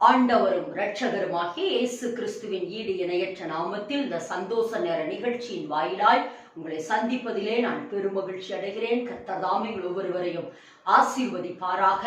ஆண்டவரும் இரட்சகருமாகிய இயேசு கிறிஸ்துவின் ஈடு இணையற்ற நாமத்தில் இந்த சந்தோஷ நேர நிகழ்ச்சியின் வாயிலாய் உங்களை சந்திப்பதிலே நான் பெருமகிழ்ச்சி அடைகிறேன். கர்த்தர் தாமே ஒவ்வொருவரையும் ஆசீர்வதிப்பாராக.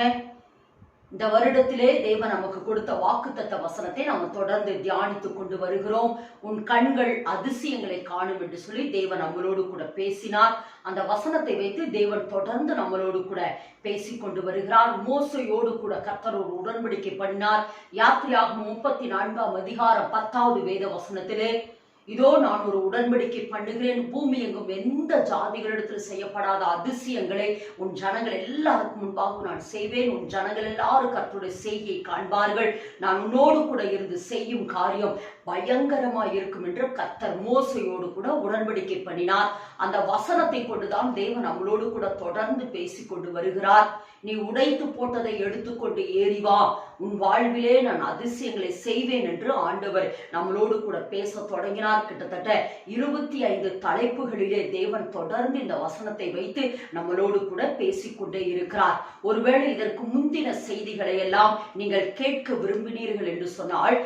இந்த வருடத்திலே தேவன் நமக்கு கொடுத்த வாக்குத்தத்த வசனத்தை நாம் தொடர்ந்து தியானித்துக் கொண்டு வருகிறோம். உன் கண்கள் அதிசயங்களை காணும் என்று சொல்லி தேவன் நம்மளோடு கூட பேசினார். அந்த வசனத்தை வைத்து தேவன் தொடர்ந்து நம்மளோடு கூட பேசிக்கொண்டு வருகிறார். மோசையோடு கூட கர்த்தர் ஒரு உடன்படிக்கை பண்ணினார். யாத்திரையாகமம் 34 அதிகாரம் 10வது வேத வசனத்திலே, இதோ நான் ஒரு உடன்படிக்கை பண்ணுகிறேன், பூமி எங்கும் எந்த ஜாதிகளிடத்தில் செய்யப்படாத அதிசயங்களை உன் ஜனங்கள் எல்லாருக்கும் முன்பாக நான் செய்வேன். உன் ஜனங்கள் எல்லாரும் கர்த்தருடைய செய்கையை காண்பார்கள். நான் உன்னோடு கூட இருந்து செய்யும் காரியம் பயங்கரமாய் இருக்கும் என்று கர்த்தர் மோசையோடு கூட உடன்படிக்கை பண்ணினார். அந்த வசனத்தை கொண்டுதான் தேவன் நம்மளோடு கூட தொடர்ந்து பேசிக்கொண்டு வருகிறார். நீ உடைத்து போட்டதை எடுத்துக்கொண்டு ஏறி வா, உன் வாழ்விலே நான் அதிசயங்களை செய்வேன் என்று ஆண்டவர் நம்மளோடு கூட பேச தொடங்கினார். கிட்டத்தட்ட 25 தலைப்புகளிலே தேவன் தொடர்ந்து இந்த வசனத்தை வைத்து நம்மளோடு கூட பேசிக்கொண்டே இருக்கிறார். ஒருவேளை இதற்கு முந்தின செய்திகளை எல்லாம் நீங்கள் கேட்க விரும்பினீர்கள் என்று சொன்னால்,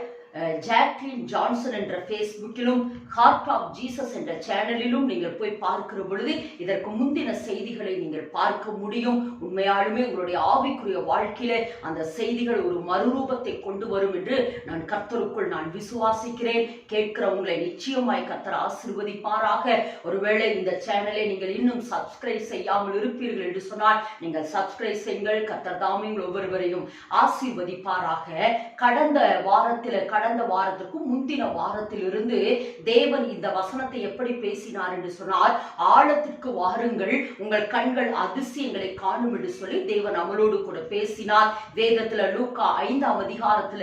ஜாக்லின் ஜான்சன் என்ற ஃபேஸ்புக்கிலும் ஹார்ட் ஆஃப் ஜீசஸ் என்ற சேனலிலும் நீங்கள் போய் பார்க்கிற பொழுது இதற்கு முந்தின செய்திகளை நீங்கள் பார்க்க முடியும். உண்மையாலுமே உங்களுடைய ஆவிக்குரிய வாழ்க்கையில அந்த செய்திகள் ஒரு மறுரூபத்தை கொண்டு வரும் என்று நான் கர்த்தருக்குள் நான் விசுவாசிக்கிறேன். கேட்கிறவங்களை நிச்சயமாய் கர்த்தர் ஆசீர்வதிப்பாராக. ஒருவேளை இந்த சேனலை நீங்கள் இன்னும் சப்ஸ்கிரைப் செய்யாமல் இருப்பீர்கள் என்று சொன்னால் நீங்கள் சப்ஸ்கிரைப் செய்யுங்கள். கர்த்தர் தாமே ஒவ்வொருவரையும் ஆசீர்வதிப்பாராக. கடந்த வாரத்துக்கு முந்தின வாரத்திலிருந்து தேவன் இந்த வசனத்தை எப்படி பேசினார் என்று சொன்னால், ஆழத்திற்கு வாருங்கள், உங்கள் கண்கள் அதிசயங்களை காணும் என்று சொல்லி தேவன் நம்மளோடு கூட பேசினார். வேதத்துல லூக்கா 5ஆம் அதிகாரத்துல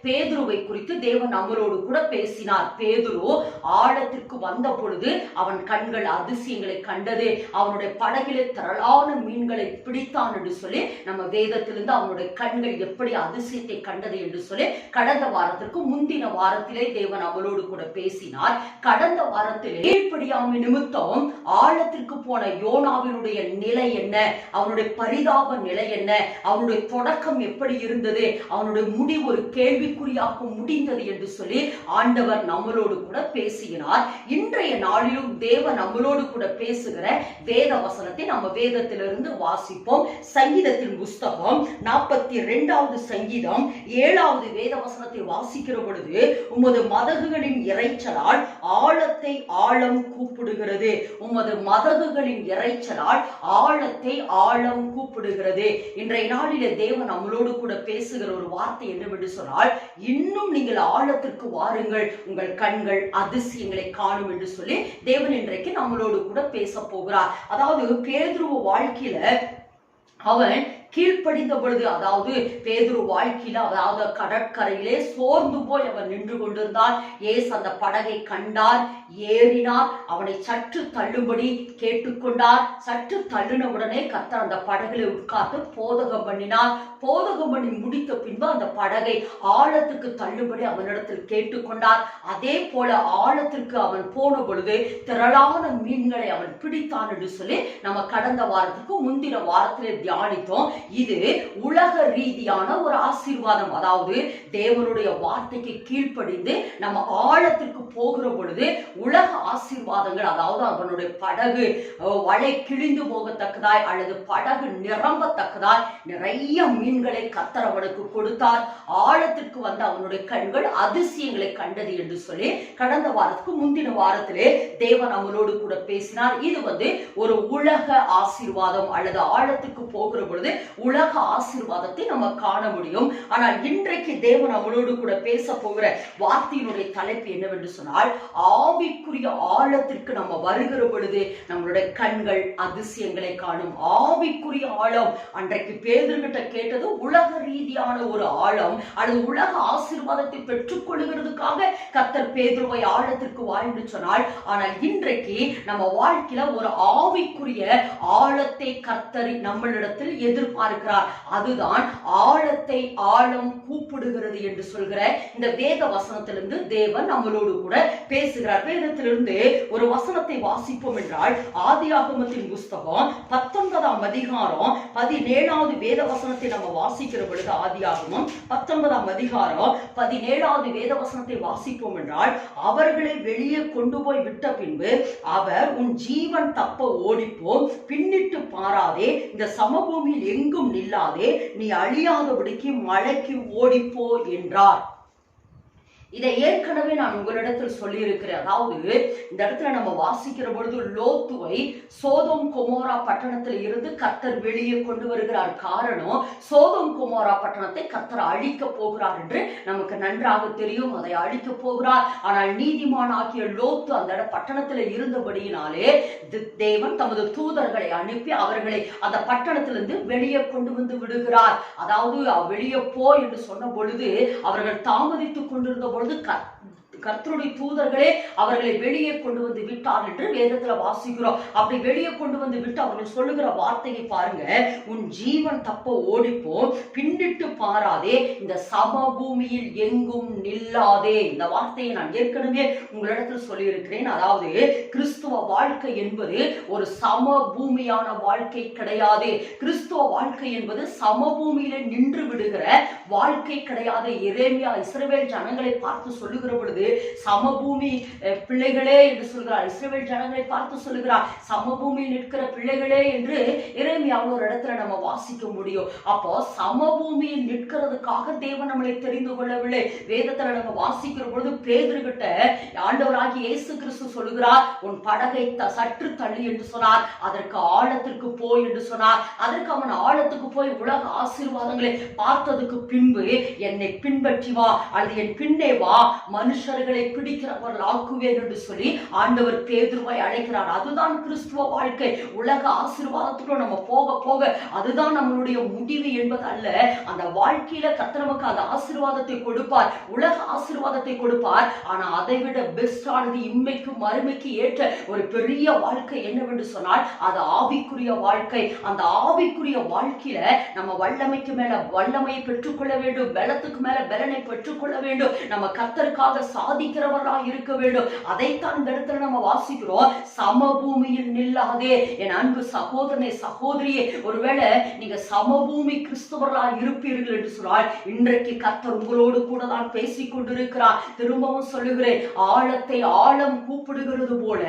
பேதுருவை குறித்து தேவன் நம்மளோடு கூட பேசினார். பேதுரு ஆழத்திற்கு வந்த பொழுது அவன் கண்கள் அதிசயங்களை கண்டது. அவனுடைய படகிலே திரளான மீன்களை பிடித்தான் என்று சொல்லி நம்ம வேதத்திலிருந்து அவனுடைய கண்கள் எப்படி அதிசயத்தை கண்டது என்று சொல்லி கடந்த வாரத்திற்கு முந்தின வாரத்திலே தேவன் அவளோடு கூட பேசினார். கடந்த வாரத்திலே கீழ்ப்படியாமை நிமித்தம் ஆழத்திற்கு போன யோனாவினுடைய நிலை என்ன, அவனுடைய பரிதாப நிலை என்ன, அவனுடைய தொடக்கம் எப்படி இருந்தது, அவனுடைய முடிவு ஒரு கேள்விக்குறியாக முடிந்தது என்று சொல்லி ஆண்டவர் நம்மளோடு கூட பேசினார். இன்றைய நாளிலும் தேவன் நம்மளோடு கூட பேசுகிற வேத வசனத்தை நம்ம வேதத்திலிருந்து வாசிப்போம். சங்கீதத்தின் புஸ்தகம் 42வது சங்கீதம் 7வது வேத வசனத்தை வாசிக்கிற பொழுது, உமது மதகுகளின் இறைச்சலால் ஆழத்தை ஆழம் கூப்பிடுகிறது. உமது மதகுகளின் இறைச்சலால் ஆழத்தை ஆழம் கூப்பிடுகிறது. இன்றைய நாளிலே தேவன் நம்மளோடு கூட பேசுகிற ஒரு வார்த்தை என்னவென்று சொன்னால், இன்னும் நீங்கள் ஆழத்திற்கு வாருங்கள், உங்கள் கண்கள் அதிசயங்களை காணும் என்று சொல்லி தேவன் இன்றைக்கு நம்மளோடு கூட பேச போகிறார். அதாவது பேதுரு வாழ்க்கையில அவன் கீழ்ப்படிந்த பொழுது, அதாவது பேதுரு வாழ்க்கையில, அதாவது கடற்கரையிலே சோர்ந்து போய் அவன் நின்று கொண்டிருந்தான். ஏசு அந்த படகை கண்டார், ஏறினார், அவனை சற்று தள்ளும்படி கேட்டுக்கொண்டார். சற்று தள்ளின உடனே கர்த்தர் அந்த படகிலே உட்கார்ந்து போதகம் பண்ணினார். போதகம் பண்ணி முடித்த பின்பு அந்த படகை ஆழத்துக்கு தள்ளும்படி அவனிடத்தில் கேட்டுக்கொண்டார். அதே போல ஆழத்திற்கு அவன் போன பொழுது திரளான மீன்களை அவன் பிடித்தான் என்று சொல்லி நம்ம கடந்த வாரத்துக்கு முந்தின வாரத்திலே தியானித்தோம். இது உலக ரீதியான ஒரு ஆசீர்வாதம். அதாவது தேவனுடைய வார்த்தைக்கு கீழ்ப்படிந்து நம்ம ஆழத்திற்கு போகிற பொழுது உலக ஆசீர்வாதங்கள், அதாவது அவனுடைய படகு வலை கிழிந்து போகத்தக்கதாய் அல்லது படகு நிரம்பத்தக்கதாய் நிறைய மீன்களை கர்த்தர் அவனுக்கு கொடுத்தார். ஆழத்திற்கு வந்த அவனுடைய கண்கள் அதிசயங்களை கண்டது என்று சொல்லி கடந்த வாரத்துக்கு முந்தின வாரத்திலே தேவன் அவனோடு கூட பேசினார். இது ஒரு உலக ஆசீர்வாதம் அல்லது ஆழத்துக்கு போகிற பொழுது உலக ஆசீர்வாதத்தை நம்ம காண முடியும். ஆனால் இன்றைக்கு தேவன் அவளோடு கூட பேச போகிற வார்த்தையினுடைய தலைப்பு என்னவென்று சொன்னால், ஆவிக்குரிய ஆழத்திற்கு நம்ம வருகிற பொழுது நம்மளுடைய கண்கள் அதிசயங்களை காணும். ஆவிக்குரிய ஆழம், அன்றைக்கு பேதுருகிட்ட கேட்டது உலக ரீதியான ஒரு ஆழம் அல்லது உலக ஆசீர்வாதத்தை பெற்றுக் கொள்ளுகிறதுக்காக கர்த்தர் பேதுருவை ஆழத்திற்கு வாழ்ந்து சொன்னால், ஆனால் இன்றைக்கு நம்ம வாழ்க்கையில ஒரு ஆவிக்குரிய ஆழத்தை கர்த்தர் நம்மளிடத்தில் எதிர்பார்க்கிறார். பார்க்கிறார். அதுதான் ஆழத்தை ஆழம் கூப்பிடுகிறது என்று சொல்கிற இந்த வேத வசனத்திலிருந்து தேவன் நம்மளோடு கூட பேசுகிறார். வேதத்திலிருந்து ஒரு வசனத்தை வாசிப்போம் என்றால் ஆதியாகமத்தின் புஸ்தகம் 19ஆம் அதிகாரம் 17வது வேத வசனத்தை நம்ம வாசிக்கிற பொழுது, ஆதியாகமம் 19ஆம் அதிகாரம் 17வது வேத வசனத்தை வாசிப்போம் என்றால், அவர்களை வெளியே கொண்டு போய் விட்ட பின்பு அவர் உன் ஜீவன் தப்ப ஓடிப்போ, பின்னிட்டு பாராதே, இந்த சமபூமியில் எங்கும் நில்லாதே, நீ அழியாதபடிக்கு மலைக்கு ஓடிப்போ என்றார். இதை ஏற்கனவே நான் உங்களிடத்தில் சொல்லி இருக்கிறேன். அதாவது இந்த இடத்துல நம்ம வாசிக்கிற பொழுது லோத்துவை சோதோம் கொமோரா பட்டணத்தில் இருந்து கர்த்தர் வெளியே கொண்டு வருகிறார். காரணம், சோதோம் கொமோரா பட்டணத்தை கர்த்தர் அழிக்க போகிறார் என்று நமக்கு நன்றாக தெரியும். அதை அழிக்க போகிறார். ஆனால் நீதிமான் ஆகிய லோத்து அந்த பட்டணத்தில் இருந்தபடியினாலே தேவன் தமது தூதர்களை அனுப்பி அவர்களை அந்த பட்டணத்திலிருந்து வெளியே கொண்டு வந்து விடுகிறார். அதாவது வெளியே போ என்று சொன்ன பொழுது அவர்கள் தாமதித்துக் கொண்டிருந்த பொழுது கர்த்தருடைய தூதர்களே அவர்களை வெளியே கொண்டு வந்து விட்டார் என்று வேதத்துல வாசிக்கிறோம். அப்படி வெளியே கொண்டு வந்து விட்டு அவர்கள் சொல்லுகிற வார்த்தையை பாருங்க, உன் ஜீவன் தப்ப ஓடிப்போ, பின்னிட்டு பாராதே, இந்த சமபூமியில் எங்கும் நில்லாதே. இந்த வார்த்தையை நான் ஏற்கனவே உங்களிடத்தில் சொல்லி இருக்கிறேன். அதாவது கிறிஸ்துவ வாழ்க்கை என்பது ஒரு சமபூமியான வாழ்க்கை கிடையாது. கிறிஸ்துவ வாழ்க்கை என்பது சமபூமியில நின்று விடுகிற வாழ்க்கை கிடையாது. எரேமியா இஸ்ரவேல் ஜனங்களை பார்த்து சொல்லுகிற பொழுது சமபூமி பிள்ளைகளே என்று சொல்கிறார். இஸ்ரவேல் ஜனங்களை பார்த்து சொல்லுகிறார், சமபூமியில் நிற்கிற பிள்ளைகளே என்று எரேமியாவில் ஒரு இடத்துல நம்ம வாசிக்க முடியும். அப்போ சமபூமியில் நிற்கிறதுக்காக தேவன் நம்மளை தெரிந்து கொள்ளவில்லை. வேதத்துல நம்ம வாசிக்கிற பொழுது பேதுருகிட்ட ஆண்டவராகிய இயேசு கிறிஸ்து சொல்லுகிறார், உன் படகை சற்று தள்ளி என்று சொன்னார். அதற்கு ஆழத்திற்கு போய் என்று சொன்னார். அதற்கு அவன் ஆழத்துக்கு போய் உலக ஆசீர்வாதங்களை பார்த்ததுக்கு பின்பு என்னை பின்பற்றி வா, அல்லது என் பின்னே வா, மனுஷர்களை பிடிக்கிறவர்கள் ஆக்குவேன் என்று சொல்லி ஆண்டவர் பேதுருவை அழைக்கிறார். அதுதான் கிறிஸ்துவ வாழ்க்கை. உலக ஆசீர்வாதத்துக்குள்ள நம்ம போக போக அதுதான் நம்மளுடைய முடிவு என்பது அல்ல. அந்த வாழ்க்கையில கர்த்தர் நமக்கு அந்த ஆசீர்வாதத்தை கொடுப்பார், உலக ஆசீர்வாதத்தை கொடுப்பார். ஆனா அதை விட பெஸ்டானது, இம்மைக்கு மறுமைக்கு ஏற்ற ஒரு பெரிய வாழ்க்கை என்னவென்று சொன்னால் அது ஆவிக்குரிய வாழ்க்கை. அந்த ஆவிக்குரிய வாழ்க்கையில நம்ம வல்லமைக்கு மேல வல்லமையை பெற்றுக்கொள்ள வேண்டும், பலத்துக்கு மேல பலனை பெற்றுக்கொள்ள வேண்டும், நம்ம கர்த்தருக்காக சாதிக்கிறவர்களாக இருக்க வேண்டும். அதைத்தான் இந்த இடத்துல நம்ம வாசிக்கிறோம். சமபூமியில் நில்லாதே. என் அன்பு சகோதரனே சகோதரியே, ஒருவேளை நீங்க சமபூமி கிறிஸ்தவர்களாக இருப்பீர்கள் என்று சொன்னால் இன்றைக்கு கர்த்தர் உங்களோடு கூட தான் பேசிக் கொண்டிருக்கிறார். திரும்பவும் சொல்லுகிறேன், ஆழத்தை ஆழம் கூப்பிடுகிறது போல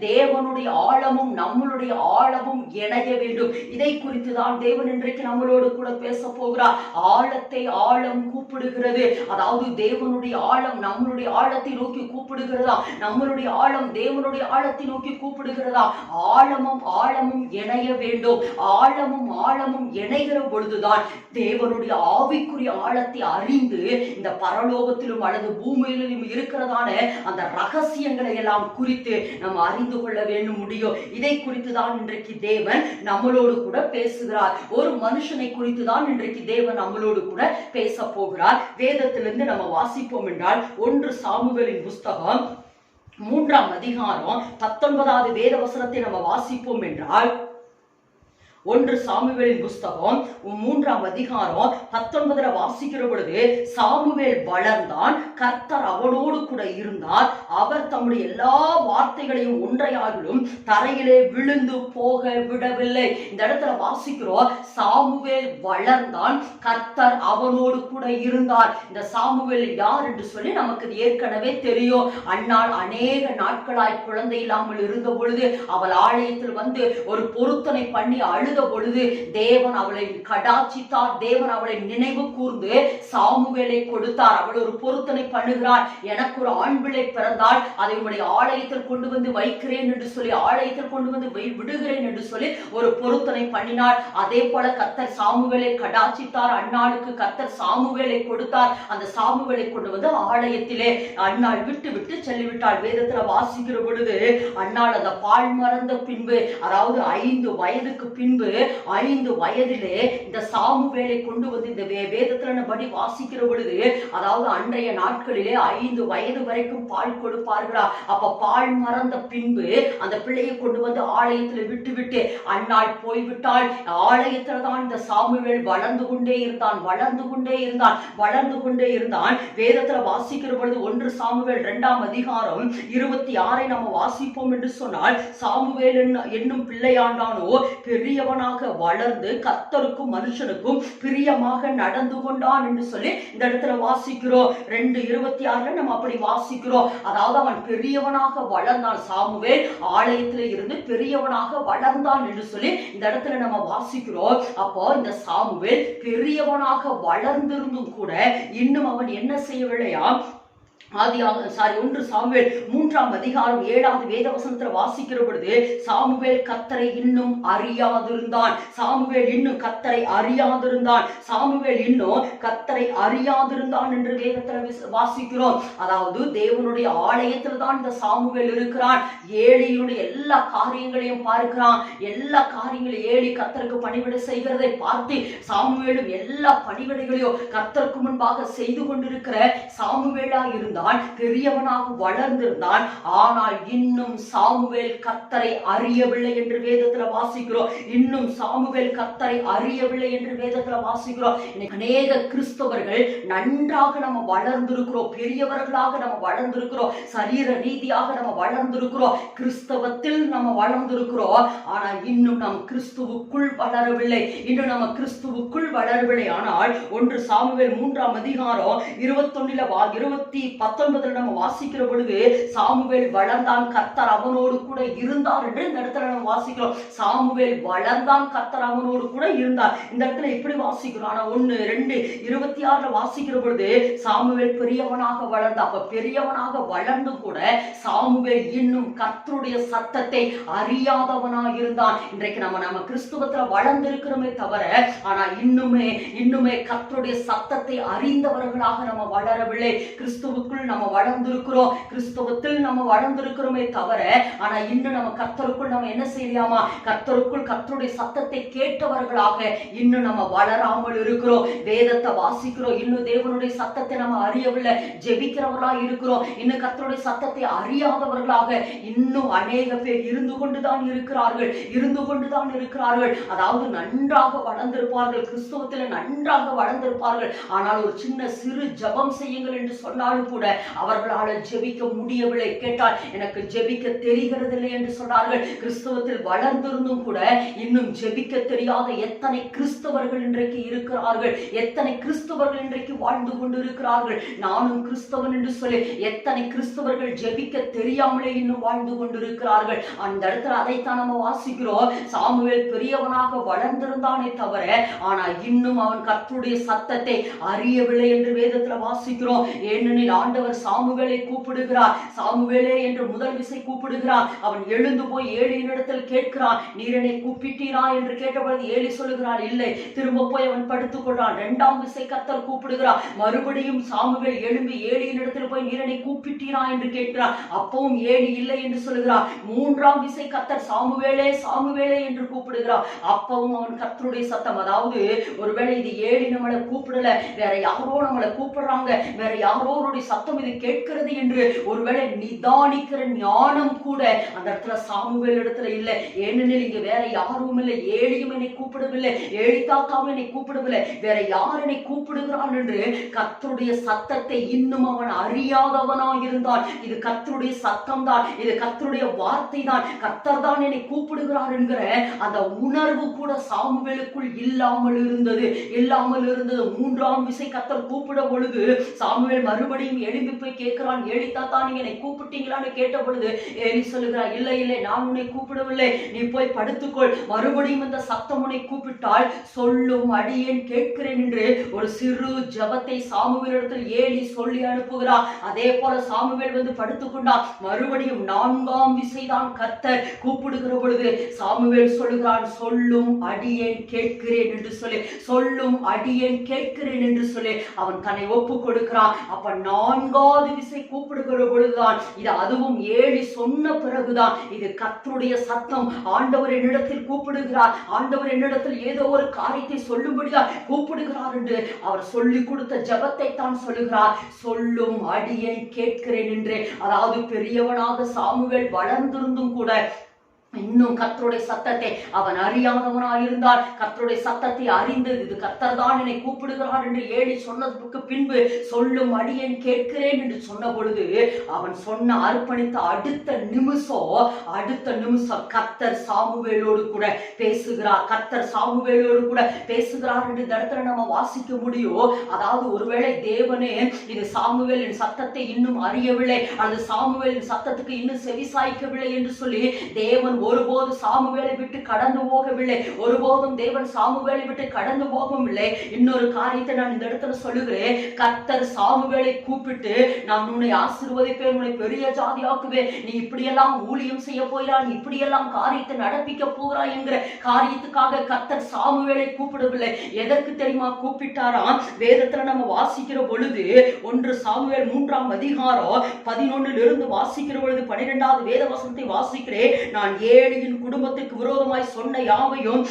தேவனுடைய ஆழமும் நம்மளுடைய ஆழமும் இணைய வேண்டும். இதை குறித்து தான் தேவன் இன்றைக்கு நம்மளோடு கூட பேச போகிறார். ஆழத்தை ஆழம் கூப்பிடுகிறது. அதாவது தேவனுடைய ஆழம் நம்மளுடைய ஆழத்தை நோக்கி கூப்பிடுகிறதா, நம்மளுடைய ஆழம் தேவனுடைய ஆழத்தை நோக்கி கூப்பிடுகிறதா? ஆழமும் ஆழமும் இணைய வேண்டும். ஆழமும் ஆழமும் இணைகிற பொழுதுதான் தேவனுடைய ஆவிக்குரிய ஆழத்தை அறிந்து இந்த பரலோகத்திலும் அல்லது பூமியிலும் இருக்கிறதான அந்த ரகசியங்களை எல்லாம் குறித்து நம்ம அறிந்து கொள்ள வேண்டும் முடியும். இதை குறித்து தான் இன்றைக்கு தேவன் நம்மளோடு கூட பேசுகிறார். ஒரு மனுஷனை குறித்து தான் இன்றைக்கு தேவன் நம்மளோடு கூட பேச போகிறார். வேதத்திலிருந்து நம்ம வாசிப்போம் என்றால் 1 சாமுவேலின் புஸ்தகம் 3ஆம் அதிகாரம் 19வது வேத வசனத்தை நம்ம வாசிப்போம் என்றால் 1 சாமுவேலின் புஸ்தகம் 3ஆம் அதிகாரம் 19 வாசிக்கிற பொழுது, சாமுவேல் வளர்ந்தான், கர்த்தர் அவனோடு கூட இருந்தார், அவர் தம்முடைய எல்லா வார்த்தைகளையும் ஒன்றையாகிலும் தரையிலே விழுந்து போக விடவில்லை. இந்த இடத்துல வாசிக்கிறோம், சாமுவேல் வளர்ந்தான், கர்த்தர் அவனோடு கூட இருந்தார். இந்த சாமுவேல் யார் என்று சொல்லி நமக்கு ஏற்கனவே தெரியும். அன்னாள் அநேக நாட்களாய் குழந்தை இல்லாமல் இருந்த பொழுது அவள் ஆலயத்தில் வந்து ஒரு பொருத்தனை பண்ணி அழுத பொழுது தேவன் அவளை கடாட்சித்தார். தேவன் அவளை நினைவு கூர்ந்து சாமுவேலை கொடுத்தார். அவள் ஒரு பொருத்தனை பண்ணுகிறார், எனக்கு ஒரு ஆண் பிள்ளை பிறந்தால் அதை உங்களுடைய ஆலயத்தில் கொண்டு வந்து வைக்கிறேன் என்று சொல்லி, ஆலயத்தில் கொண்டு வந்து விடுகிறேன் என்று சொல்லி ஒரு பொருத்தனை பண்ணினார். அதே போல கர்த்தர் சாமுவேலை கடாட்சித்தார். அன்னாளுக்கு கர்த்தர் சாமுவேலை கொடுத்தார். அந்த சாமுவேலை கொண்டு வந்து ஆலயத்திலே அன்னாள் விட்டு விட்டு செல்லிவிட்டாள். வேதத்துல வாசிக்கிற பொழுது அன்னாள் அந்த பால் மறந்த பின்பு, அதாவது 5 வயதுக்கு பின்பு பின்பு 5 வயதிலே இந்த சாமுவேலை கொண்டு வந்து இந்த வேதத்துல படி வாசிக்கிற பொழுது, அதாவது அன்றைய நாட்களிலே 5 வயது வரைக்கும் பால் கொடுப்பார்களா. அப்ப பால் மறந்த பின்பு அந்த பிள்ளையை கொண்டு வந்து ஆலயத்துல விட்டு அந்நாள் போய்விட்டால் ஆலயத்துல தான் இந்த சாமுவேல் வளர்ந்து கொண்டே இருந்தான். வேதத்துல வாசிக்கிற பொழுது 1 சாமுவேல் 2ஆம் அதிகாரம் 26 நம்ம வாசிப்போம் என்று சொன்னால், சாமுவேல் என்னும் பிள்ளையாண்டானோ பெரியவனாக வளர்ந்து கர்த்தருக்கும் மனுஷனுக்கும் பிரியமாக நடந்து கொண்டான் என்று சொல்லி இந்த இடத்துல வாசிக்கிறோம். 2:26 நம்ம அப்படி வாசிக்கிறோம். அதாவது அவன் பெரியவனாக வளர்ந்தான். சாமுவேல் ஆலயத்தில் இருந்து பெரியவனாக வளர்ந்தான் என்று சொல்லி இந்த இடத்துல நம்ம வாசிக்கிறோம். அப்போ இந்த சாமுவேல் பெரியவனாக வளர்ந்திருந்தும் கூட இன்னும் அவன் என்ன செய்யவில்லையா, 1 சாமுவேல் 3ஆம் அதிகாரம் 7வது வேத வசனத்தில் வாசிக்கிற பொழுது, சாமுவேல் கர்த்தரை இன்னும் அறியாதிருந்தான். என்று வேதத்தில் வாசிக்கிறோம். அதாவது தேவனுடைய ஆலயத்தில் தான் இந்த சாமுவேல் இருக்கிறான். ஏலியினுடைய எல்லா காரியங்களையும் பார்க்கிறான். எல்லா காரியங்களையும் ஏலி கர்த்தருக்கு பணிவிடை செய்கிறதை பார்த்து சாமுவேலும் எல்லா பணிவிடைகளையும் கர்த்தருக்கு முன்பாக செய்து கொண்டிருக்கிற சாமுவேலா இருந்தான். பெரியவனாக வளர்ந்திருந்தான். ஆனால் இன்னும் சாமுவேல் கர்த்தரை அறியவில்லை என்று வேதத்தில் வாசிக்கிறோம். அநேக கிறிஸ்தவர்கள் நன்றாக நம்ம வளர்ந்திருக்கிறோம், பெரியவர்களாக நம்ம வளர்ந்திருக்கிறோம், சரீர ரீதியாக நம்ம வளர்ந்திருக்கிறோம், கிறிஸ்தவத்தில் நம்ம வளர்ந்திருக்கிறோம். ஆனால் இன்னும் நாம் கிறிஸ்துவுக்குள் வளரவில்லை. ஆனால் 1 சாமுவேல் 3ஆம் அதிகாரம் 21 நம்ம வாசிக்கிற பொழுது, சாமுவேல் வளர்ந்தான், கர்த்தர் அவனோடு கூட இருந்தார் என்று இந்த இடத்துல நம்ம வாசிக்கிறோம். சாமுவேல் வளர்ந்தான், கர்த்தர் அவனோடு கூட இருந்தார். இந்த இடத்துல இப்படி வாசிக்கிறோம். ஆனா 1:26 வாசிக்கிற பொழுது சாமுவேல் பெரியவனாக வளர்ந்த. அப்ப பெரியவனாக வளர்ந்து கூட சாமுவேல் இன்னும் கர்த்தருடைய சத்தத்தை அறியாதவனாக இருந்தான். இன்றைக்கு நம்ம கிறிஸ்துவத்துல வளர்ந்திருக்கிறோமே தவிர, ஆனா இன்னுமே கர்த்தருடைய சத்தத்தை அறிந்தவர்களாக நம்ம வளரவில்லை. கிறிஸ்துவுக்குள் நம்ம வளர்ந்திருக்கிறோம், கிறிஸ்தவத்தில் நம்ம வளர்ந்திருக்கிறோமே தவிர, ஆனா இன்னும் நம்ம கர்த்தருக்குள் நம்ம என்ன செய்யலாமா, கர்த்தருடைய சத்தத்தை கேட்டவர்களாக இன்னும் நம்ம வளராமல் இருக்கிறோம். வேதத்தை வாசிக்கிறோம், இன்னும் தேவனுடைய சத்தத்தை நம்ம அறியவில்லை. ஜெபிக்கிறவர்களாக இருக்கிறோம், இன்னும் கர்த்தருடைய சத்தத்தை அறியாதவர்களாக இன்னும் அநேக பேர் இருந்து கொண்டுதான் இருக்கிறார்கள். அதாவது நன்றாக வளர்ந்திருப்பார்கள், கிறிஸ்தவத்தில் நன்றாக வளர்ந்திருப்பார்கள். ஆனால் ஒரு சின்ன சிறு ஜெபம் செய்யுங்கள் என்று சொன்னாலும் கூட அவர்களால் ஜெபிக்க முடியவில்லை. கேட்டால் எனக்கு ஜெபிக்க தெரிகிறதில்லை என்று சொன்னார்கள். கிறிஸ்தவத்தில் வளர்ந்திருந்தும் கூட இன்னும் ஜெபிக்க தெரியாத எத்தனை கிறிஸ்தவர்கள் இன்றைக்கு இருக்கிறார்கள், எத்தனை கிறிஸ்தவர்கள் இன்றைக்கு வாழ்ந்து கொண்டு இருக்கிறார்கள். நானும் கிறிஸ்தவன் என்று சொல்லி எத்தனை கிறிஸ்தவர்கள் ஜெபிக்க தெரியாமலே இன்னும் வாழ்ந்து கொண்டிருக்கிறார்கள். அந்த இடத்துல அதைத்தான் நம்ம வாசிக்கிறோம். சாமுவேல் பெரியவனாக வளர்ந்திருந்தானே தவிர, ஆனால் இன்னும் அவன் கர்த்தருடைய சத்தத்தை அறியவில்லை என்று வேதத்துல வாசிக்கிறோம். ஏனெனில் ஆண்டவர் சாமுவேலை கூப்பிடுகிறார். சாமுவேலே என்று முதல் விசை கூப்பிடுகிறார். அவன் எழுந்து போய் ஏலியினிடத்தில் கேட்கிறான், நீர் என்னை கூப்பிட்டீரா என்று கேட்டபொழுது ஏலி சொல்லுகிறார், இல்லை. திரும்ப போய் அவன் படுத்துக் கொள்றான். 2ஆம் விசை கர்த்தர் கூப்பிடுகிறார். மறுபடியும் சாமுவேல் எழும்பி ஏலியினிடத்தில் போய் நீர் என்னை கூப்பிட்டீரா என்று கேட்கிறான். அப்பவும் ஏலி இல்லை என்று சொல்லுகிறார். 3ஆம் விசை கர்த்தர் சாமுவேலே சாமுவேலே என்று கூப்பிடுகிறார். அப்பவும் அவன் கர்த்தருடைய சத்தம், அதாவது ஒருவேளை இது ஏலி நம்மளை கூப்பிடல, வேற யாரோ நம்மளை கூப்பிடுறாங்க, வேற யாரோருடைய சத்தம் இது கேட்கிறது என்று ஒருவேளை நிதானிக்கிற ஞானம் கூட அந்த இடத்துல சாமுவேல் இடத்துல இல்லை. ஏனெனில் இங்க வேற யாரும் இல்லை, ஏலியும் என்னை கூப்பிடவில்லை, ஏலி தாத்தாவும் என்னை கூப்பிடவில்லை, வேற யார் என்னை கூப்பிடுகிறான் என்று கர்த்தருடைய சத்தத்தை இன்னும் அவன் அறியாதவனாய் இருந்தான். இது கர்த்தருடைய சத்தம் தான், இது கர்த்தருடைய வார்த்தை தான், கர்த்தர் தான் என்னை கூப்பிடுகிறார் என்கிற அந்த உணர்வு கூட சாமுவேலுக்குள் இல்லாமல் இருந்தது. 3ஆம் விசை கர்த்தர் கூப்பிட பொழுது சாமுவேல் மறுபடியும் எழும்பி போய் கேட்கிறான், ஏலி தாத்தா நீங்க என்னை கூப்பிட்டீங்களான்னு கேட்ட பொழுது ஏலி சொல்லுகிறார், இல்லை இல்லை நான் உன்னை கூப்பிடவில்லை, நீ போய் படுத்துக்கொள். மறுபடியும் இந்த சத்தம் உன்னை கூப்பிட்டால் சொல்லும் அடியேன் கேட்கிறேன் என்று ஒரு சிறு ஜபத்தை சாமுவேலிடத்தில் ஏலி சொல்லி அனுப்புகிறார். அதே போல சாமுவேல் வந்து படுத்துக்கொண்டார். மறுபடியும் 4ஆம் விசைதான் கர்த்தர் கூப்பிடுகிற பொழுது சாமுவேல் சொல்லுகிறான், சொல்லும் அடியேன் கேட்கிறேன் என்று சொல்லி, சொல்லும் அடியேன் கேட்கிறேன் என்று சொல்லி அவன் தன்னை ஒப்பு கொடுக்கிறான். அப்ப நான்காவது விசை கூப்பிடுகிற பொழுதுதான் இது, அதுவும் ஏழி சொன்ன பிறகுதான் இது கர்த்தருடைய சத்தம். ஆண்டவர் என்னிடத்தில் கூப்பிடுகிறார், ஆண்டவர் என்னிடத்தில் ஏதோ ஒரு காரியத்தை சொல்லும்படியா கூப்பிடுகிறார் என்று அவர் சொல்லிக் கொடுத்த ஜெபத்தை தான் சொல்லுகிறார். சொல்லும் அடியேன் கேட்கிறேன் என்று. அதாவது பெரியவனாக சாமுவேல் வளர்ந்திருந்தும் கூட இன்னும் கர்த்தருடைய சத்தத்தை அவன் அறியாதவனாயிருந்தால், கர்த்தருடைய சத்தத்தை அறிந்து இது கர்த்தர் தான் என்னை கூப்பிடுகிறார் என்று ஏழி சொன்னதுக்கு பின்பு சொல்லும் அடியேன் கேட்கிறேன் என்று சொன்ன பொழுது அவன் சொன்ன அர்ப்பணித்த அடுத்த நிமிஷம் கர்த்தர் சாமுவேலோடு கூட பேசுகிறார். கர்த்தர் சாமுவேலோடு கூட பேசுகிறார் என்று இந்த இடத்துல நம்ம வாசிக்க முடியும். அதாவது ஒருவேளை தேவனே இது சாமுவேலின் சத்தத்தை இன்னும் அறியவில்லை அல்லது சாமுவேலின் சத்தத்துக்கு இன்னும் செவிசாய்க்கவில்லை என்று சொல்லி தேவன் ஒருபோது சாமுவேலை விட்டு கடந்து போகவில்லை. ஒருபோதும் தேவன் சாமுவேலை விட்டு கடந்து போகவும் இல்லை. இன்னொரு காரியத்தை நான் இந்த இடத்துல சொல்லுகிறேன். கர்த்தர் சாமுவேலை கூப்பிட்டு, நான் உன்னை ஆசீர்வதிப்பேன், உன்னை பெரிய ஜாதியாக்குவேன், நீ இப்படியெல்லாம் ஊழியம் செய்ய போகிறாய், நீ இப்படியெல்லாம் காரியத்தை நடப்பிக்க போகிறாய் என்கிற காரியத்துக்காக கர்த்தர் சாமுவேலை கூப்பிடவில்லை. எதற்கு தெரியுமா கூப்பிட்டாராம்? வேதத்துல நம்ம வாசிக்கிற பொழுது 1 சாமுவேல் 3ஆம் அதிகாரம் 11 வாசிக்கிற பொழுது 12வது வேத வசனத்தை வாசிக்கிறேன். நான் ஏலியின் குடும்பத்துக்கு விரோதமாய் சொன்ன யாவையும்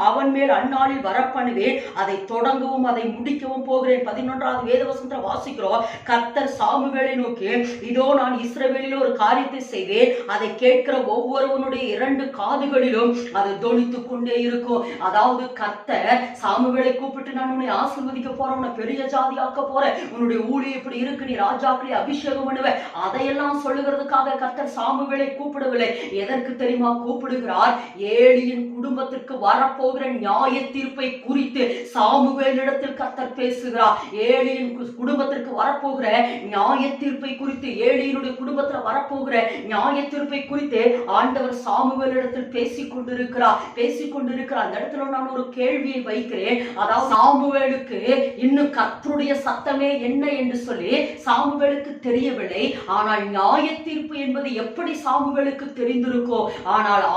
அவன் மேல் அந்நாளில் வரப்பண்ணுவேன், அதை தொடங்கவும் அதை முடிக்கவும் போகிறேன். 11வது வேதவசனத்தை வாசிக்கிறோம். கர்த்தர் சாமுவேலை நோக்கி, இதோ நான் இஸ்ரவேலில் ஒரு காரியத்தை செய்வேன், அதை கேட்கிற ஒவ்வொருவனுடைய 2 காதுகளிலும் அது தொனித்துக் கொண்டே இருக்கும். அதாவது கர்த்தர் சாமுவேலை கூப்பிட்டு, நான் உன்னை ஆசீர்வதிக்க போறேன், உன்னை பெரிய ஜாதியாக்க போறேன், உன்னுடைய ஊழியம் இப்படி இருக்கு, நீ ராஜாக்களை அபிஷேகம் பண்ணுவ, அதையெல்லாம் சொல்லுகிறதுக்காக கர்த்தர் சாமுவேலை கூப்பிடவில்லை. எதற்கு தெரியுமா கூப்பிடுகிறார்? ஏலியின் குடும்பத்திற்கு வரப்போகிற நியாய தீர்ப்பை குறித்து சாமுவேலிடத்தில் கர்த்தர் பேசுகிறார். ஏலியின் குடும்பத்திற்கு வரப்போகிற நியாய தீர்ப்பை குறித்து, ஏலியினுடைய குடும்பத்தில் வரப்போகிற நியாய தீர்ப்பை குறித்து ஆண்டவர் சாமுவேலிடத்தில் பேசிக் கொண்டிருக்கிறார். அந்த இடத்துல நான் ஒரு கேள்வியை வைக்கிறேன். அதாவது சாமுவேலுக்கு இன்னும் கர்த்தருடைய சத்தமே என்ன என்று சொல்லி சாமுவேலுக்கு தெரியவில்லை. ஆனால் நியாய தீர்ப்பு என்பது எப்படி சாமுவேலுக்கு தெரிந்திருக்கும். ஆனாலும்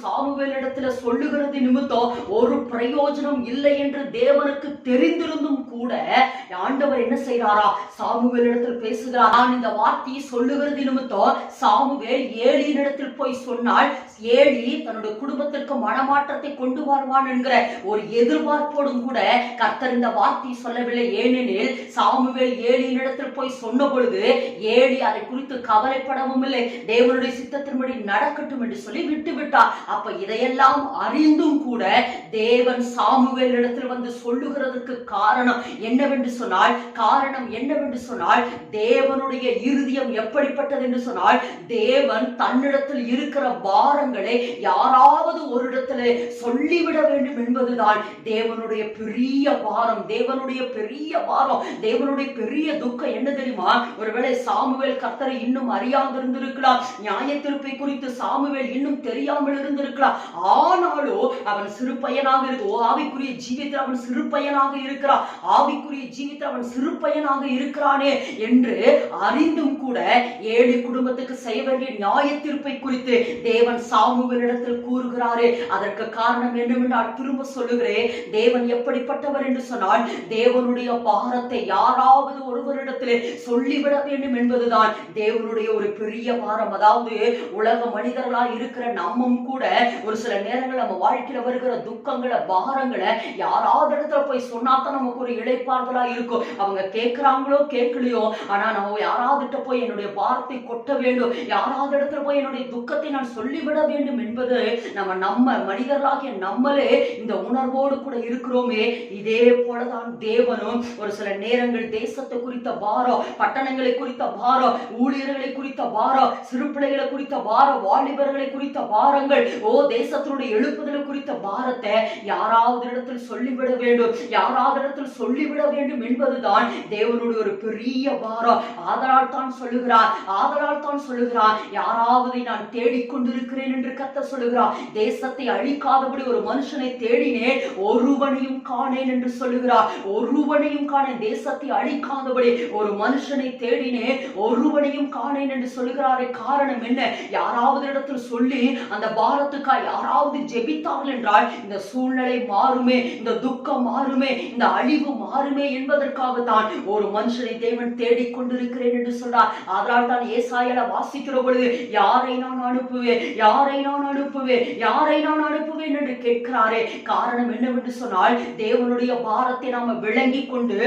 சாமுவேலிடத்துல சொல்லுகிறது நிமித்தம் ஒரு பிரயோஜனம் இல்லை என்று தேவனுக்கு தெரிந்திருந்தும் கூட ஆண்டவர் என்ன செய்கிறாரா? சாமுவேலிடத்தில் பேசுகிறார். நான் இந்த வார்த்தையை சொல்லுகிறது நிமித்தம் சாமுவேல் ஏலியினிடத்தில் போய் சொன்னால் ஏலி தன்னுடைய குடும்பத்திற்கு மனமாற்றத்தை கொண்டு வருவான் என்கிற ஒரு எதிர்பார்ப்போடும் கூட கர்த்தர் இந்த வார்த்தையை சொல்லவில்லை. ஏனெனில் சாமுவேல் ஏலியினிடத்தில் போய் சொன்ன பொழுது ஏலி அதை குறித்து கவலைப்படவும் இல்லை. தேவனுடைய சித்தத்தின்படி நடக்கட்டும் என்று சொல்லி விட்டுவிட்டார். அப்ப இதையெல்லாம் அறிந்தும் கூட தேவன் சாமுவேலிடத்தில் வந்து சொல்லுகிறதுக்கு காரணம் என்னவென்று சொன்னால் தேவனுடைய இருதயம் எப்படிப்பட்டது என்று சொன்னால், தேவன் தன்னிடத்தில் இருக்கிற பாரங்களை யாராவது ஒரு இடத்துல சொல்லிவிட வேண்டும் என்பதுதான் தேவனுடைய பெரிய பாரம். தேவனுடைய பெரிய துக்கம் என்ன தெரியுமா? ஒருவேளை சாமுவேல் கர்த்தரை இன்னும் அறியாதிருந்திருக்கலாம், நியாய தீர்ப்பை குறித்து சாமுவேல் இன்னும் தெரியாமல் இருந்திருக்கலாம். ஆனாலும் அவன் சிறு பையனாக ஆவிக்குரிய ஜீவித்தில் அவன் சிறு பையனாக இருக்கிறானே என்று அறிந்தும் கூட ஏழு குடும்பத்துக்கு செய்ய வேண்டிய நியாய தீர்ப்பை குறித்து தேவன் சாமுவேலிடத்தில் கூறுகிறாரே. அதற்கு காரணம் என்னவென்றால் திரும்ப சொல்லுகிறேன், தேவன் எப்படிப்பட்டவர் என்று சொன்னால், தேவனுடைய பாரத்தை யாராவது ஒருவரிடத்திலே சொல்லிவிட வேண்டும் என்பதுதான் தேவனுடைய ஒரு பெரிய பாரம். அதாவது உலக மனிதர்களாய் இருக்கிற நம்மும் கூட ஒரு சில நேரங்கள் நம்ம வாழ்க்கையில வருகிற துக்கங்களை பாரங்களை யாராவது இடத்துல போய் சொன்னாதான் நமக்கு ஒரு இளைப்பாறுதலா இருக்கும். அவங்க கேட்கிறாங்களோ கேட்கலையோ, ஆனா நம்ம யாராவது போய் என்னுடைய பாரத்தை கொட்ட வேண்டும், யாராவது இடத்துல போய் என்னுடைய துக்கத்தை நான் சொல்லிவிட வேண்டும் என்பது நம்ம மனிதர்களாகிய நம்மளே இந்த உணர்வோடு கூட இருக்கிறோமே. இதே போலதான் தேவனும் ஒரு சில நேரங்கள் தேசத்தை குறித்த பாரம், பட்டணங்களை குறித்த பாரம், ஊழியர்களை குறித்த பாரம், சிறு பிள்ளைகளை குறித்த பாரம், வாலிபர்களை குறித்த பாரங்கள், தேசத்தினுடைய எழுப்புதலை குறித்த பாரத்தை யாராவது இடத்தில் சொல்லிவிட வேண்டும் என்பதுதான் தேவனுடைய ஒரு பெரிய பாரம். ஆதலால் தான் சொல்லுகிறார் யாராவது நான் தேடிக்கொண்டிருக்கிறேன் என்று கர்த்தர் சொல்லுகிறார். தேசத்தை அழிக்காதபடி ஒரு மனுஷனை தேடினேன், ஒருவனையும் காணேன் என்று சொல்லுகிறார். ஒருவனையும் காணேன், தேசத்தை அழிக்காதபடி ஒரு மனுஷனை தேடினேன், ஒருவனையும் காணேன் என்று சொல்லுகிறாரே. காரணம் என்ன? யாராவது இடத்தில் சொல்லி அந்த பாரத்துக்காய் யாராவது ஜெபித்தார்கள் என்றால் இந்த சூழ்நிலை மாறுமே, இந்த துக்கம் மாறுமே, இந்த அழிவு மாறுமே என்பதற்காகத்தான் ஒரு மனுஷனை தேவன் தேடிக்கொண்டிருக்கிறேன் என்று சொன்னார். அதனால் தான் ஏசாயால வாசிக்கிற பொழுது யாரை நான் அனுப்புவேன், யாரை நான் அனுப்புவேன், யாரை நான் அனுப்புவேன் என்று கேட்கிறாரே. காரணம் என்னவென்று சொன்னால், தேவனுடைய பாரத்தை நாம விளங்கி கொண்டு,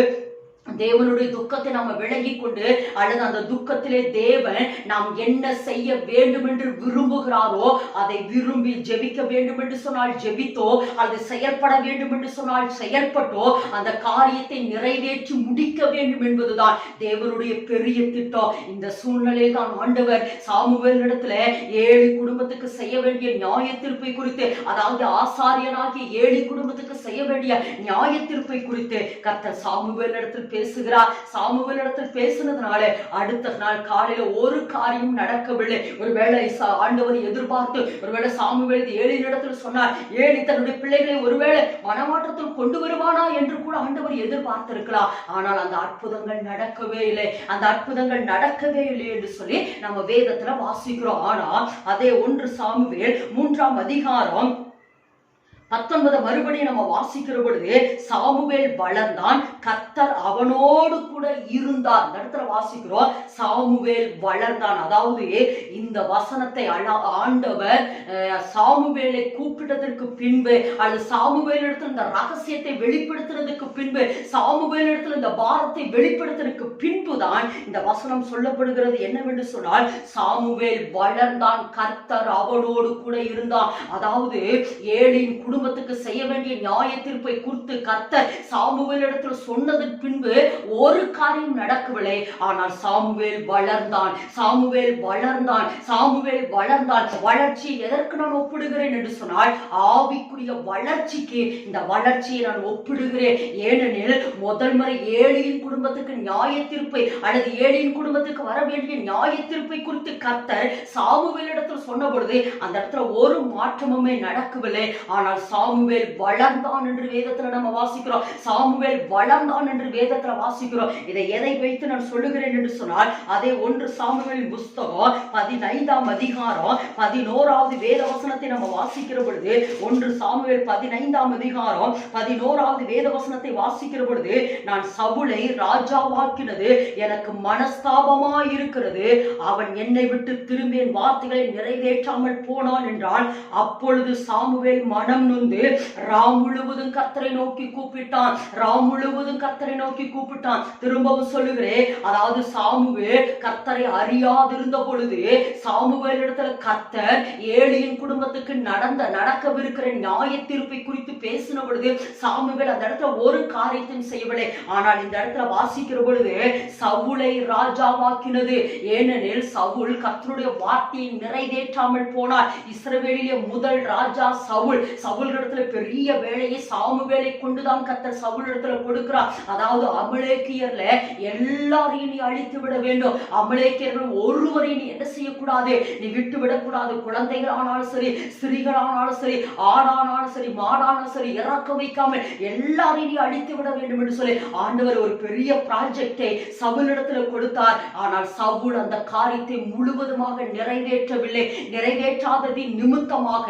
தேவனுடைய துக்கத்தை நாம விளங்கி கொண்டு, அல்லது அந்த துக்கத்திலே தேவன் நாம் என்ன செய்ய வேண்டும் என்று விரும்புகிறாரோ அதை விரும்பி ஜெபிக்க வேண்டும் என்று சொன்னால் ஜெபித்தோ, அது செயல்பட வேண்டும் என்று சொன்னால் செயல்பட்டோ அந்த காரியத்தை நிறைவேற்றி முடிக்க வேண்டும் என்பதுதான் தேவனுடைய பெரிய திட்டம். இந்த சூழ்நிலையில் தான் ஆண்டவர் சாமுவேல் இடத்துல 7 குடும்பத்துக்கு செய்ய வேண்டிய நியாய தீர்ப்பை குறித்து, அதாவது ஆசாரியனாகிய 7 குடும்பத்துக்கு செய்ய வேண்டிய நியாய தீர்ப்பை குறித்து கர்த்தர் சாமுவேல் இடத்தில் பேசுகிறார். சாமுவேல் இடத்தில் பேசினதுனால அடுத்த நாள் காலையில ஒரு காரியம் நடக்கவில்லை. ஒருவேளை ஆண்டவர் எதிர்பார்த்து, ஒருவேளை சாமுவேல் 7 இடத்தில் சொன்னார், 7 தன்னுடைய பிள்ளைகளை ஒருவேளை மனமாற்றத்தில் கொண்டு வருவானா என்று கூட ஆண்டவர் எதிர்பார்த்திருக்கலாம். ஆனால் அந்த அற்புதங்கள் நடக்கவே இல்லை, அந்த அற்புதங்கள் நடக்கவே இல்லை என்று சொல்லி நம்ம வேதத்துல வாசிக்கிறோம். ஆனா அதே 1 சாமுவேல் 3ஆம் அதிகாரம் 19 மறுபடியும் நம்ம வாசிக்கிற பொழுது, சாமுவேல் வளர்ந்தான், கர்த்தர் அவனோடு கூட இருந்தார். இந்த இடத்துல வாசிக்கிறோம் சாமுவேல் வளர்ந்தான். அதாவது இந்த வசனத்தை ஆண்டவர் சாமுவேலை கூப்பிட்டதற்கு பின்பு, அல்லது சாமுவேல் இடத்துல இந்த ரகசியத்தை வெளிப்படுத்துறதுக்கு பின்பு, சாமுவேல் இடத்துல இந்த பாரத்தை வெளிப்படுத்துறதுக்கு பின்புதான் இந்த வசனம் சொல்லப்படுகிறது. என்னவென்று சொன்னால், சாமுவேல் வளர்ந்தான், கர்த்தர் அவனோடு கூட இருந்தான். அதாவது ஏலியின் குடும்பத்துக்கு செய்ய வேண்டிய நியாய தீர்ப்பை குறித்து கர்த்தர் சாமுவேல் இடத்தில் சொன்னதற்கு பின்பு ஒரு காரியம் நடக்கவில்லை. ஆனால் சாமுவேல் வளர்ந்தான், சாமுவேல் வளர்ந்தான், சாமுவேல் வளர்ந்தான். வளர்ச்சி எதற்கு நான் ஒப்பிடுகிறேன் என்று சொன்னால், ஆவிக்குரிய வளர்ச்சிக்கு இந்த வளர்ச்சியை நான் ஒப்பிடுகிறேன். ஏனெனில் முதல் முறை ஏலியின் குடும்பத்துக்கு நியாய தீர்ப்பை, அல்லது ஏலியின் குடும்பத்துக்கு வர வேண்டிய நியாய தீர்ப்பை குறித்து கர்த்தர் சாமுவேல் இடத்தில் சொன்ன பொழுது அந்த இடத்துல ஒரு மாற்றமுமே நடக்கவில்லை. ஆனால் சாமுவேல் வளர்ந்தான் என்று வேதத்துல நம்ம வாசிக்கிறோம். சாமுவேல் வளர்ந்தான் என்று வேதத்துல வாசிக்கிறோம். இதை எதை வைத்து நான் சொல்லுகிறேன் என்று சொன்னால், அதே 1 சாமுவேல் புஸ்தகம் 15ஆம் அதிகாரம் 11வது வேத வசனத்தை நம்ம வாசிக்கிற பொழுது, 1 சாமுவேல் 15ஆம் அதிகாரம் 11வது வேத வசனத்தை வாசிக்கிற பொழுது, நான் சவுலை ராஜாவாக்கினது எனக்கு மனஸ்தாபமாய் இருக்கிறது, அவன் என்னை விட்டு திரும்பி என் வார்த்தைகளை நிறைவேற்றாமல் போனான் என்றான். அப்பொழுது சாமுவேல் மனம் நொந்து ராம் முழுவதும் கர்த்தரை நோக்கி கூப்பிட்டான், ராம் முழுவதும் கர்த்தரை நோக்கி கூப்பிட்டான். திரும்பவும் சொல்லுகிறேன், அதாவது சாமுவேல் கர்த்தரை அறியாதிருந்த பொழுது, சாமுவேல் இடத்துல கர்த்தர் ஏலியின் குடும்பத்துக்கு நடக்கவிருக்கிற நியாய தீர்ப்பை குறித்து பேசின பொழுது சாமுவேல் அந்த இடத்துல ஒரு காரியத்தையும் செய்யவில்லை. ஆனால் இந்த இடத்துல வாசிக்கிற பொழுது சவுலை ராஜாவாக்கினது. ஏனெனில் சவுல் கர்த்தருடைய வார்த்தையை நிறைவேற்றாமல் போனார். இஸ்ரவேலிலே முதல் ராஜா சவுல். சவுல் இடத்துல பெரிய வேலையை சாமுவேலை கொண்டுதான் கர்த்தர் சவுல் இடத்துல கொடுக்கிறார். அதாவது அமலேக்கியர்ல எல்லாரையும் நீ அழித்து விட வேண்டும், அமலேக்கியர்கள் ஒருவரையும் நீ என்ன செய்யக்கூடாது, நீ விட்டு விடக்கூடாது. குழந்தைகள் ஆனாலும் சரி, ஸ்திரீகள் ஆனாலும் சரி, ஆணானாலும் சரி, மாடானாலும் சரி, இறக்க வைக்காமல் எல்லாரையும் நீ அழித்து விட வேண்டும் என்று சொல்லி ஆண்டவர் ஒரு பெரிய ப்ராஜெக்டை சவுல் இடத்துல கொடுத்தார். ஆனால் சவுல் அந்த காரியத்தை முழுவதுமாக நிறைவேற்றவில்லை. நிறைவேற்றாததின் நிமித்தமாக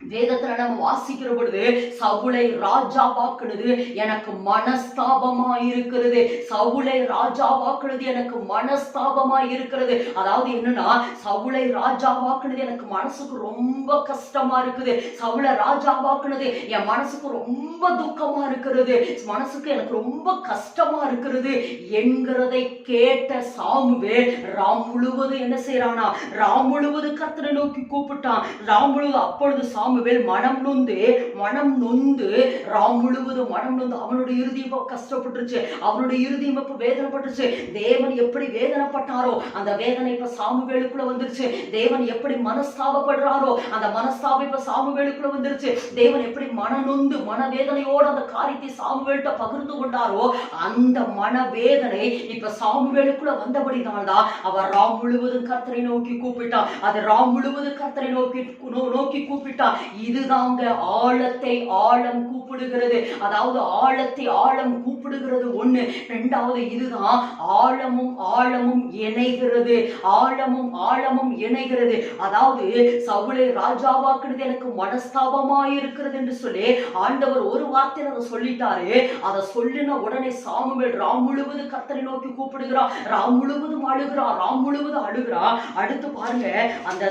வேதத்துல நம்ம வாசிக்கிற பொழுது, சவுலை ராஜாவாக்குனது எனக்கு மனஸ்தாபமாய் இருக்கிறது, சவுலை ராஜாவாக்குனது எனக்கு மனஸ்தாபமாய் இருக்கிறது. அதாவது என்னன்னா, சவுலை ராஜாவாக்குனது எனக்கு மனசுக்கு ரொம்ப கஷ்டமா இருக்குது, சவுலை ராஜாவாக்குனது என் மனசுக்கு ரொம்ப துக்கமா இருக்கிறது, மனசுக்கு எனக்கு ரொம்ப கஷ்டமா இருக்கிறது என்கிறதை கேட்ட சாமுவேல் ராம் முழுவதும் என்ன செய்யறானா, ராம் முழுவதும் கர்த்தரை நோக்கி கூப்பிட்டான். ராம் முழுவதும் அப்பொழுது சாமுவேல் மனம் நொந்து ராம் முழுவதும் மனம் நொந்து அவனுடைய இருதயம் கஷ்டப்பட்டுருச்சு, அவனுடைய இருதயம் இப்ப வேதனைப்பட்டுருச்சு. தேவன் எப்படி வேதனைப்பட்டாரோ அந்த வேதனை இப்ப சாமுவேலுக்குள்ள வந்துருச்சு. தேவன் எப்படி மனஸ்தாபப்படுறாரோ அந்த மனஸ்தாபம் இப்ப சாமுவேலுக்குள்ள வந்துருச்சு. தேவன் எப்படி மனநொந்து மனவேதனையோடு அந்த காரியத்தை சாமுவேல்கிட்ட பகிர்ந்து கொண்டாரோ அந்த மனவேதனை இப்ப சாமுவேலுக்குள்ள வந்தபடினால்தான் அவர் ராம் முழுவதும் கர்த்தரை நோக்கி கூப்பிட்டான். அது ராம் முழுவதும் கர்த்தரை நோக்கி கூப்பிட்டான். இதுதாங்க ஆழத்தை ஆழம் கூப்பிடுகிறது. அதாவது ஆழத்தை ஆழம் கூப்பிடுகிறது ஒண்ணு. இரண்டாவது இதுதான் ஆழமும் ஆழமும் இணைகிறது. ஆழமும் ஆழமும் இணைகிறது. அதாவது சவுலை ராஜாவாக்குறது எனக்கு மனஸ்தாபமாய் இருக்கிறது என்று சொல்லி ஆண்டவர் ஒரு வார்த்தையில அதை சொல்லிட்டாரு. அதை சொல்லின உடனே சாமுவேல் ராம் முழுவதும் கர்த்தரை நோக்கி கூப்பிடுகிறான். ராம் முழுவதும் அழுகிறான். ராம் முழுவதும் அழுகிறான். அடுத்து பாருங்க, அந்த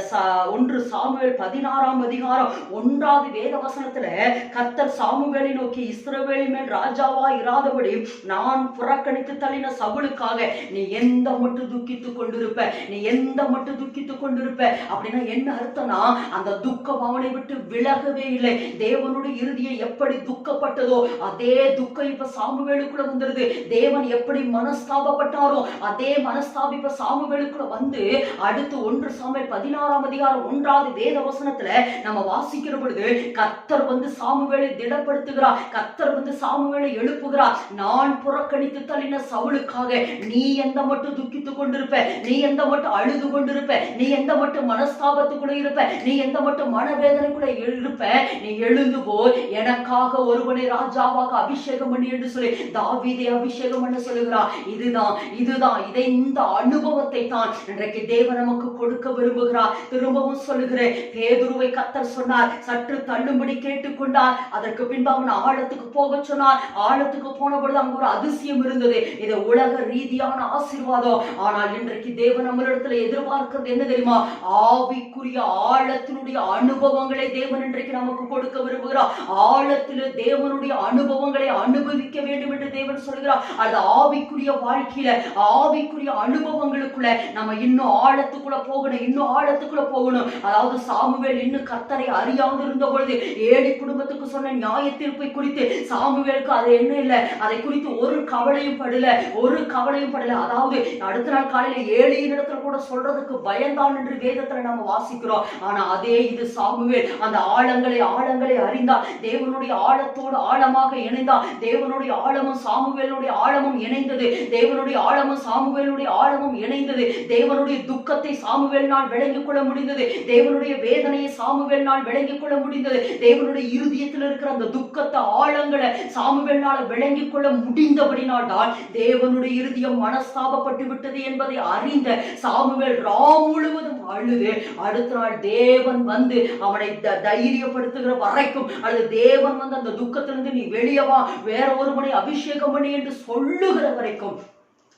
1 சாமுவேல் 16ஆம் அதிகாரம் 1வது வேத வசனத்துல கர்த்தர் சாமுவேலை நோக்கி, இஸ்ரவேலின் மேல் ராஜாவா இராதபடி நான் புறக்கணித்து தள்ளின சவுலுக்காக நீ எந்த மட்டும் துக்கித்துக் கொண்டிருப்ப, நீ எந்த மட்டும் துக்கித்துக் கொண்டிருப்ப. அப்படின்னா என்ன அர்த்தம்னா, அந்த துக்கம் அவனை விட்டு விலகவே இல்லை. தேவனுடைய இறுதியை எப்படி துக்கப்பட்டதோ அதே துக்கம் இப்ப சாமுவேலுக்குள்ள வந்துருது. தேவன் எப்படி மனஸ்தாபப்பட்டாரோ அதே மனஸ்தாபம் இப்ப சாமுவேலுக்குள்ள வந்து அடுத்து 1 சாமுவேல் 16ஆம் அதிகாரம் 1வது வேத வசனத்துல நம்ம வாசிக்கிற பொழுது கர்த்தர் வந்து சாமுவேலை திடப்படுத்துகிறார். கர்த்தர் வந்து சாமுவேலை எழுப்புகிறார். நான் புறக்கணித்து தள்ளின சவுலுக்காக நீ எந்த மட்டும் துக்கித்துக் கொண்டிருப்ப, நீ எந்த மட்டும் அழுது கொண்டிருப்ப, நீ எந்த மட்டும் மனஸ்தாபத்துக்குள்ள இருப்ப, நீ எந்த மட்டும் மனவேதனைக்குள்ள இருப்ப, நீ எழுந்து போய் எனக்காக ஒருவனை ராஜாவாக அபிஷேகம் பண்ணி என்று சொல்லி தாவீதை அபிஷேகம் பண்ண சொல்லுகிறார். இதுதான் இதை இந்த அனுபவத்தை தான் இன்றைக்கு தேவன் நமக்கு கொடுக்க விரும்புகிறார். திரும்பவும் சொல்லுகிறேன், பேதுருவை கர்த்தர் சொன்னார், சற்று தள்ளும்படி கேட்டுக்கொண்டார். அதற்கு பின்பு அவன் ஆழத்துக்கு போக சொன்னார். ஆழத்துக்கு போன பொழுது அங்கு ஒரு அதிசயம் இருந்தது. இது உலக ரீதியான ஆசீர்வாதம். ஆனால் இன்றைக்கு தேவன் நம்மளிடத்துல எதிர்பார்க்கிறது என்ன தெரியுமா? ஆவிக்குரிய ஆழத்தினுடைய அனுபவங்களை தேவன் இன்றைக்கு நமக்கு கொடுக்க விரும்புகிறார். ஆழத்திலே தேவனுடைய அனுபவங்களை அனுபவிக்க வேண்டும் என்று தேவன் சொல்கிறார். அது ஆவிக்குரிய வாழ்க்கையில ஆவிக்குரிய அனுபவங்களுக்குள்ள நம்ம இன்னும் ஆழத்துக்குள்ள போகணும், இன்னும் ஆழத்துக்குள்ள போகணும். அதாவது சாமுவேல் இன்னும் கர்த்தரை அறியாமல் இருந்த பொழுது ஏழி குடும்பத்துக்கு சொன்ன நியாய தீர்ப்பை குறித்து சாமுவேலுக்கு அது என்ன இல்லை, அதை குறித்து ஒரு கவலையும் படல, ஒரு கவலையும் படல. அதாவது அடுத்த நாள் காலையில ஏழியின் இடத்துல கூட சொல்றதுக்கு பயந்தான் என்று வேதத்துல நம்ம வாசிக்கிறோம். ஆனா அதே இது சாமுவேல் அந்த ஆழங்களை அறிந்தார். தேவனுடைய ஆழத்தோடு ஆழமாக இணைந்தார். தேவனுடைய ஆழமும் சாமுவேலுடைய ஆழமும் இணைந்தது. தேவனுடைய ஆழமும் சாமுவேலுடைய ஆழமும் இணைந்தது. தேவனுடைய துக்கத்தை சாமுவேலினால் விளங்கிக் கொள்ள முடிந்தது. தேவனுடைய வேதனையை சாமுவேலினால் விளங்கிக் கொள்ள முடிந்தது. தேவனுடைய இருதயத்தில் இருக்கிற அந்த துக்கத்தை ஆழங்களை சாமுவேலினால் விளங்கிக் கொள்ள முடிந்தபடினால் தான் தேவனுடைய இருதயம் மனஸ்தாபப்பட்டு விட்டது என்பதை அறிந்த சாமுவேல் ராம் முழுவதும் அழுது அடுத்த நாள் தேவன் வந்து அவனை தைரியப்படுத்துகிற வரைக்கும், அல்லது தேவன் வந்து அந்த துக்கத்திலிருந்து நீ வெளியே வா, வேற ஒருவனை அபிஷேகம் பண்ணி என்று சொல்லுகிற வரைக்கும்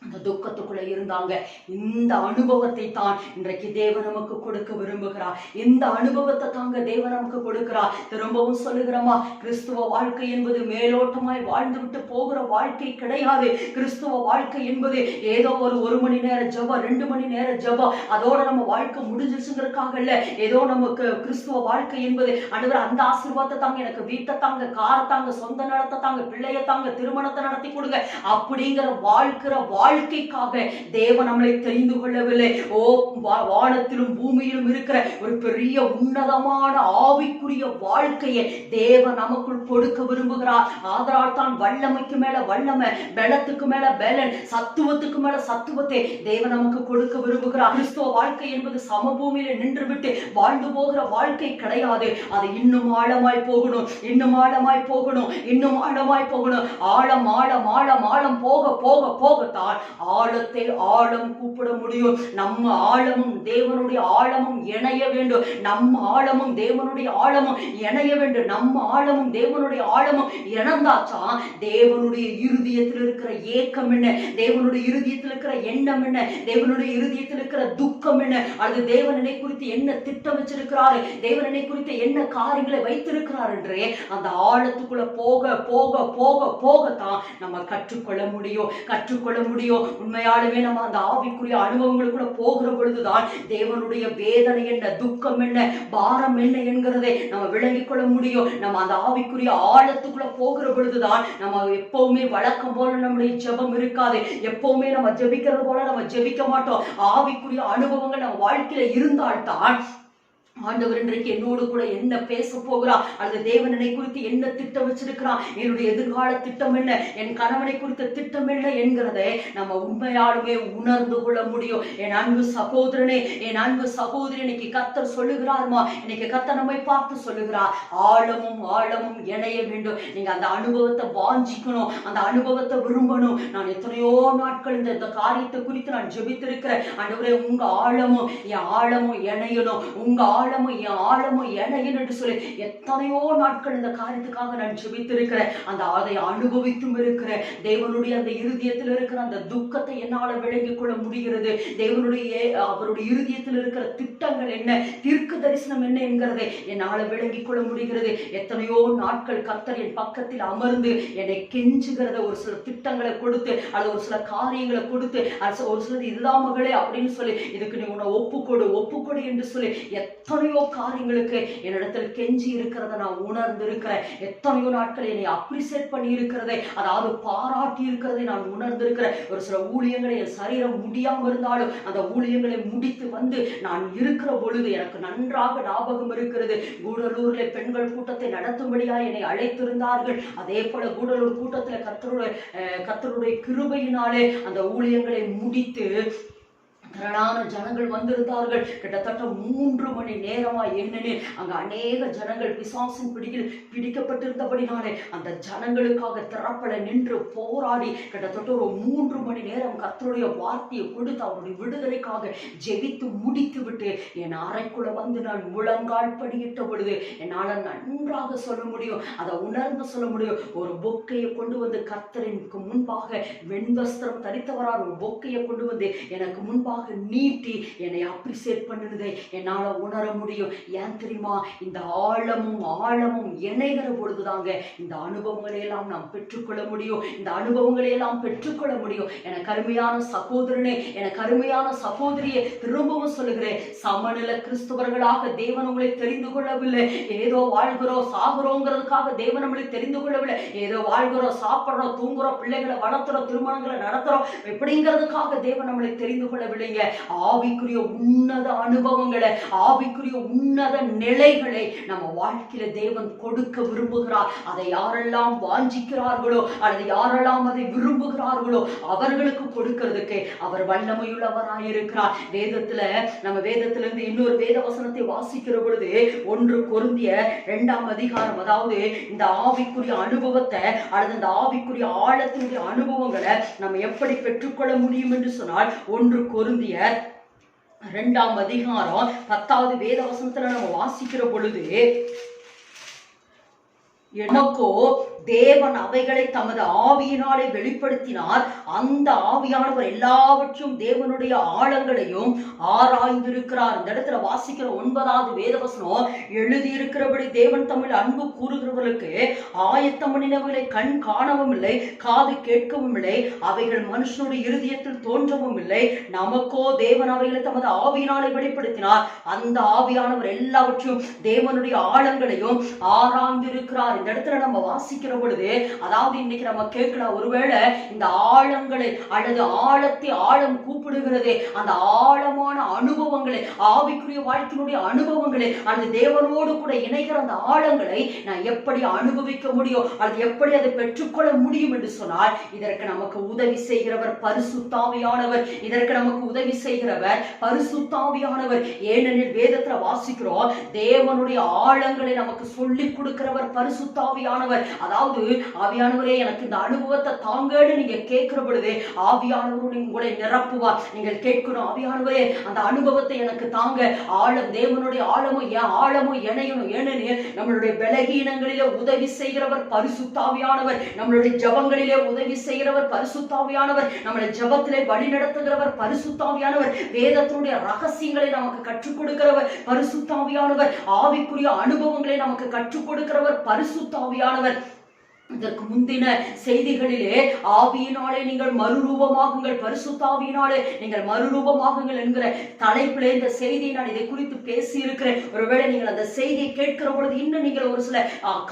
அந்த துக்கத்துக்குள்ள இருந்தாங்க. இந்த அனுபவத்தை தான் இன்றைக்கு தேவன் நமக்கு கொடுக்க விரும்புகிறார். இந்த அனுபவத்தை தாங்க தேவன் நமக்கு கொடுக்கிறார். திரும்பவும் சொல்லுகிறோமா, கிறிஸ்துவ வாழ்க்கை என்பது மேலோட்டமாய் வாழ்ந்து விட்டு போகிற வாழ்க்கை கிடையாது. கிறிஸ்துவ வாழ்க்கை என்பது ஏதோ ஒரு மணி நேர ஜபம், 2 மணி நேர ஜபம், அதோட நம்ம வாழ்க்கை முடிஞ்சிருச்சுங்கிறதுக்காக இல்ல. ஏதோ நமக்கு கிறிஸ்துவ வாழ்க்கை என்பது ஆண்டவர் அந்த ஆசீர்வாதத்தை தாங்க, எனக்கு வீட்டை தாங்க, காரை தாங்க, சொந்த நிலத்தை தாங்க, பிள்ளைய தாங்க, திருமணத்தை நடத்தி கொடுங்க அப்படிங்கிற வாழ்க்கைக்காக தேவன் நம்மளை தெரிந்து கொள்ளவில்லை. வானத்திலும் பூமியிலும் இருக்கிற ஒரு பெரிய உன்னதமான ஆவிக்குரிய வாழ்க்கையை தேவன் நமக்குள் கொடுக்க விரும்புகிறார். ஆதலால் தான் வல்லமைக்கு மேல வல்லமை, பலத்துக்கு மேல பலன், சத்துவத்துக்கு மேல சத்துவத்தை தேவன் நமக்கு கொடுக்க விரும்புகிறார். கிறிஸ்துவ வாழ்க்கை என்பது சமபூமியில நின்று விட்டு வாழ்ந்து போகிற வாழ்க்கை கிடையாது. அது இன்னும் ஆழமாய் போகணும், இன்னும் ஆழமாய் போகணும், இன்னும் ஆழமாய் போகணும். ஆழம் ஆழம் ஆழம் ஆழம் போக போக போகத்தான் ஆழத்தை ஆழம் கூப்பிட முடியும். நம்ம ஆழமும் தேவனுடைய ஆழமும் இணைய வேண்டும். நம்ம ஆழமும் தேவனுடைய ஆழமும் இணைய வேண்டும். நம்ம ஆழமும் தேவனுடைய ஆழமும் இணைந்தாச்சா தேவனுடைய இருதயத்தில் இருக்கிற ஏக்கம் என்ன, தேவனுடைய இருதயத்தில் இருக்கிற எண்ணம் என்ன, தேவனுடைய இருதயத்தில் இருக்கிற துக்கம் என்ன, அல்லது தேவனை குறித்து என்ன திட்டம் வச்சிருக்கிறாரு, தேவனை குறித்து என்ன காரியங்களை வைத்திருக்கிறார் என்று அந்த ஆழத்துக்குள்ள போக போக போக போகத்தான் நம்ம கற்றுக்கொள்ள முடியும். உண்மையாலுமே நம்ம அந்த ஆவிக்குரிய அனுபவங்களுக்குள்ள போகிற பொழுதுதான் தேவனுடைய வேதனை என்ன, துக்கம் என்ன, பாரம் என்ன என்கிறதை நம்ம விளங்கிக் கொள்ள முடியும். நம்ம அந்த ஆவிக்குரிய ஆழத்துக்குள்ள போகிற பொழுதுதான் நம்ம எப்பவுமே வழக்கம் போல நம்முடைய ஜெபம் இருக்காது. எப்பவுமே நம்ம ஜெபிக்கிறது போல நம்ம ஜெபிக்க மாட்டோம். ஆவிக்குரிய அனுபவங்கள் நம்ம வாழ்க்கையில இருந்தால்தான் ஆண்டவர் இன்றைக்கு என்னோடு கூட என்ன பேச போகிறார், அல்லது தேவன் என்னை குறித்து என்ன திட்டம் வச்சிருக்கிறான், என்னுடைய எதிர்கால திட்டம் என்ன, என் கணவனை குறித்த திட்டம் என்ன என்கிறதை நம்ம உண்மையாலுமே உணர்ந்து கொள்ள முடியும். என் அன்பு சகோதரனே, என் அன்பு சகோதரி, இன்னைக்கு கர்த்தர் சொல்லுகிறார்மா, இன்னைக்கு கர்த்தர் நம்மை பார்த்து சொல்லுகிறார், ஆழமும் ஆழமும் இணைய வேண்டும். நீங்க அந்த அனுபவத்தை வாஞ்சிக்கணும், அந்த அனுபவத்தை விரும்பணும். நான் எத்தனையோ நாட்கள் இந்த காரியத்தை குறித்து நான் ஜெபித்திருக்கிறேன். ஆண்டவரே, உங்க ஆழமும் என் ஆழமும் இணையணும், உங்க ஆழமும் என் ஆழமும் இணையணும் என்று சொல்லி எத்தனையோ நாட்கள் இந்த காரியத்துக்காக நான் ஜெபித்திருக்கிறேன். அதை அனுபவித்தும் இருக்கிறேன். தேவனுடைய அந்த இருதயத்தில் இருக்கிற அந்த துக்கத்தை என்னால விளங்கிக் கொள்ள முடிகிறது. அவருடைய இருதயத்தில் இருக்கிற திட்டங்கள் என்ன, தீர்க்க தரிசனம் என்ன என்கிறதை என்னால விளங்கிக் கொள்ள முடிகிறது. எத்தனையோ நாட்கள் கர்த்தர் என் பக்கத்தில் அமர்ந்து என்னை கெஞ்சுகிறத, ஒரு சில திட்டங்களை கொடுத்து, அல்லது ஒரு சில காரியங்களை கொடுத்து, ஒரு சிலது இதுதான் மகளே அப்படின்னு சொல்லி, இதுக்கு நீ உன்னை ஒப்புக்கொடு என்று சொல்லி எத்தனையோ காரியங்களுக்கு என்னிடத்தில் கெஞ்சி இருக்கிறத நான் உணர்ந்து இருக்கிறேன். எத்தனையோ நாட்கள் என்னை அப்ரிசியேட் பண்ணி இருக்கிறதை, அதாவது பாராட்டி இருக்கிறதை நான் உணர்ந்திருக்கிறேன். ஒரு சில ஊழியங்களை என் சரீரம் முடியாமல் இருந்தாலும் அந்த ஊழியங்களை முடித்து வந்து நான் இருக்கிற பொழுது எனக்கு நன்றாக ஞாபகம் இருக்கிறது. கூடலூர்ல பெண்கள் கூட்டத்தை நடத்தும்படியா என்னை அழைத்திருந்தார்கள். அதே போல கூடலூர் கூட்டத்தில் கர்த்தருடைய கிருபையினாலே அந்த ஊழியங்களை முடித்து திரளான ஜனங்கள் வந்திருந்தார்கள். கிட்டத்தட்ட 3 மணி நேரமா, ஏனெனில் அங்க அநேக ஜனங்கள் பிசாசின் பிடியில் பிடிக்கப்பட்டிருந்தபடினாலே அந்த ஜனங்களுக்காக திறப்பட நின்று போராடி கிட்டத்தட்ட ஒரு 3 மணி நேரம் கர்த்தருடைய வார்த்தையை கொடுத்து அவருடைய விடுதலைக்காக ஜெபித்து முடித்து விட்டு என் அறைக்குள்ள வந்து நான் முழங்கால் படியிட்ட பொழுது என்னால் நன்றாக சொல்ல முடியும், அதை உணர்ந்து சொல்ல முடியும். ஒரு பொக்கையை கொண்டு வந்து கர்த்தருக்கு முன்பாக, வெண்வஸ்திரம் தரித்தவரால் ஒரு பொக்கையை கொண்டு வந்து எனக்கு முன்பாக நீட்டி என்னை அப்ரிசியேட் பண்ணுறதை என்னால உணர முடியும். ஏன் தெரியுமா? இந்த ஆழமும் இணைகிற பொழுதுதாங்க இந்த அனுபவங்களை எல்லாம் நாம் பெற்றுக்கொள்ள முடியும். இந்த அனுபவங்களை எல்லாம் பெற்றுக்கொள்ள முடியும். எனக்கு அருமையான சகோதரனே, எனக்கு அருமையான சகோதரியை திரும்பவும் சொல்லுகிறேன், சமநில கிறிஸ்தவர்களாக தேவன் உங்களை தெரிந்து கொள்ளவில்லை. ஏதோ வாழ்கிறோம் சாகுறோங்கிறதுக்காக தேவன் நம்மளை தெரிந்து கொள்ளவில்லை. ஏதோ வாழ்கிறோம், சாப்பிட்றோம், தூங்குறோம், பிள்ளைகளை வளர்த்துறோம், திருமணங்களை நடத்துறோம் எப்படிங்கிறதுக்காக தேவன் நம்மளை தெரிந்து கொள்ளவில்லை. ஆவிக்குரிய உன்னத அனுபவங்களை, ஆவிக்குரிய உன்னத நிலைகளை நம்ம வாழ்க்கையில தேவன் கொடுக்க விரும்புகிறார். அதை யாரெல்லாம் வாஞ்சிக்கிறார்களோ, அல்லது யாரெல்லாம் அதை விரும்புகிறார்களோ அவர்களுக்கு கொடுக்கிறதுக்கு அவர் வல்லமையுள்ளவராயிருக்கிறார். நம்ம வேதத்திலிருந்து இன்னொரு வேத வசனத்தை வாசிக்கிற பொழுது 1 கொரிந்தியர் 2ஆம் அதிகாரம், அதாவது இந்த ஆவிக்குரிய அனுபவத்தை, அல்லது இந்த ஆவிக்குரிய ஆழத்தினுடைய அனுபவங்களை நம்ம எப்படி பெற்றுக்கொள்ள முடியும் என்று சொன்னால், 1 கொரிந்தியர் 2ஆம் அதிகாரம் 10வது வேத வசனத்துல நம்ம வாசிக்கிற பொழுது, எனக்கோ தேவன் அவைகளை தமது ஆவியினாலே வெளிப்படுத்தினார். அந்த ஆவியானவர் எல்லாவற்றும் தேவனுடைய ஆழங்களையும் ஆராய்ந்திருக்கிறார். இந்த இடத்துல வாசிக்கிற 9வது வேதவசனம், எழுதியிருக்கிறபடி தேவன் தமிழ் அன்பு கூறுகிறவர்களுக்கு ஆயத்தம் பண்ணினவர்களை கண் காணவும் இல்லை, காது கேட்கவும் இல்லை, அவைகள் மனுஷனுடைய இருதயத்தில் தோன்றவும் இல்லை. நமக்கோ தேவன் அவைகளை தமது ஆவியினாலே வெளிப்படுத்தினார். அந்த ஆவியானவர் எல்லாவற்றும் தேவனுடைய ஆழங்களையும் ஆராய்ந்திருக்கிறார். இந்த இடத்துல நம்ம வாசிக்கிற பொழுது, அதாவது இன்னைக்கு நம்ம கேட்கலாம், ஒருவேளை இந்த ஆழங்களை அல்லது ஆழம் கூப்பிடுகிறது, அந்த ஆழமான அனுபவங்களை, ஆவிக்குரிய வாழ்க்கையினுடைய அனுபவங்களை, அல்லது தேவனோடு கூட இணைகிற அந்த ஆழங்களை நான் எப்படி அனுபவிக்க முடியும், அது எப்படி அதை பெற்றுக்கொள்ள முடியும் என்று சொன்னால், இதற்கு நமக்கு உதவி செய்கிறவர் பரிசுத்தாவியானவர். இதற்கு நமக்கு உதவி செய்கிறவர் பரிசுத்தாவியானவர். ஏனெனில் வேதத்துல வாசிக்கிறோம், தேவனுடைய ஆழங்களை நமக்கு சொல்லிக் கொடுக்கிறவர் பரிசுத்தாவியானவர். அதாவது ஆவியானவரே எனக்கு இந்த அனுபவத்தை தாங்கன்னு நீங்க கேட்கிற பொழுது ஆவியானவர் உங்களை நிரப்புவார். நீங்கள் கேட்கணும், ஆவியானவரே அந்த அனுபவத்தை எனக்கு தாங்க, ஆழம், தேவனுடைய ஆழமும் இணையணும். ஏனெனில் நம்மளுடைய பலகீனங்களிலே உதவி செய்கிறவர் பரிசுத்தாவியானவர், நம்மளுடைய ஜபங்களிலே உதவி செய்கிறவர் பரிசுத்தாவியானவர், நம்மளை ஜபத்திலே வழி நடத்துகிறவர் பரிசுத்தாவியானவர், வேதத்தினுடைய ரகசியங்களை நமக்கு கற்றுக் கொடுக்கிறவர் பரிசுத்தாவியானவர், ஆவிக்குரிய அனுபவங்களை நமக்கு கற்றுக் கொடுக்கிறவர் பரிசுத்தாவியானவர். இதற்கு முந்தின செய்திகளிலே ஆவியினாலே நீங்கள் மறுரூபமாகுங்கள், பரிசுத்த ஆவியினாலே நீங்கள் மறுரூபமாகுங்கள் என்கிற தலைப்பிலே இந்த செய்தியை நான் இதை குறித்து பேசி இருக்கிறேன். ஒருவேளை நீங்கள் அந்த செய்தியை கேட்கிற பொழுது இன்னும் நீங்கள் ஒரு சில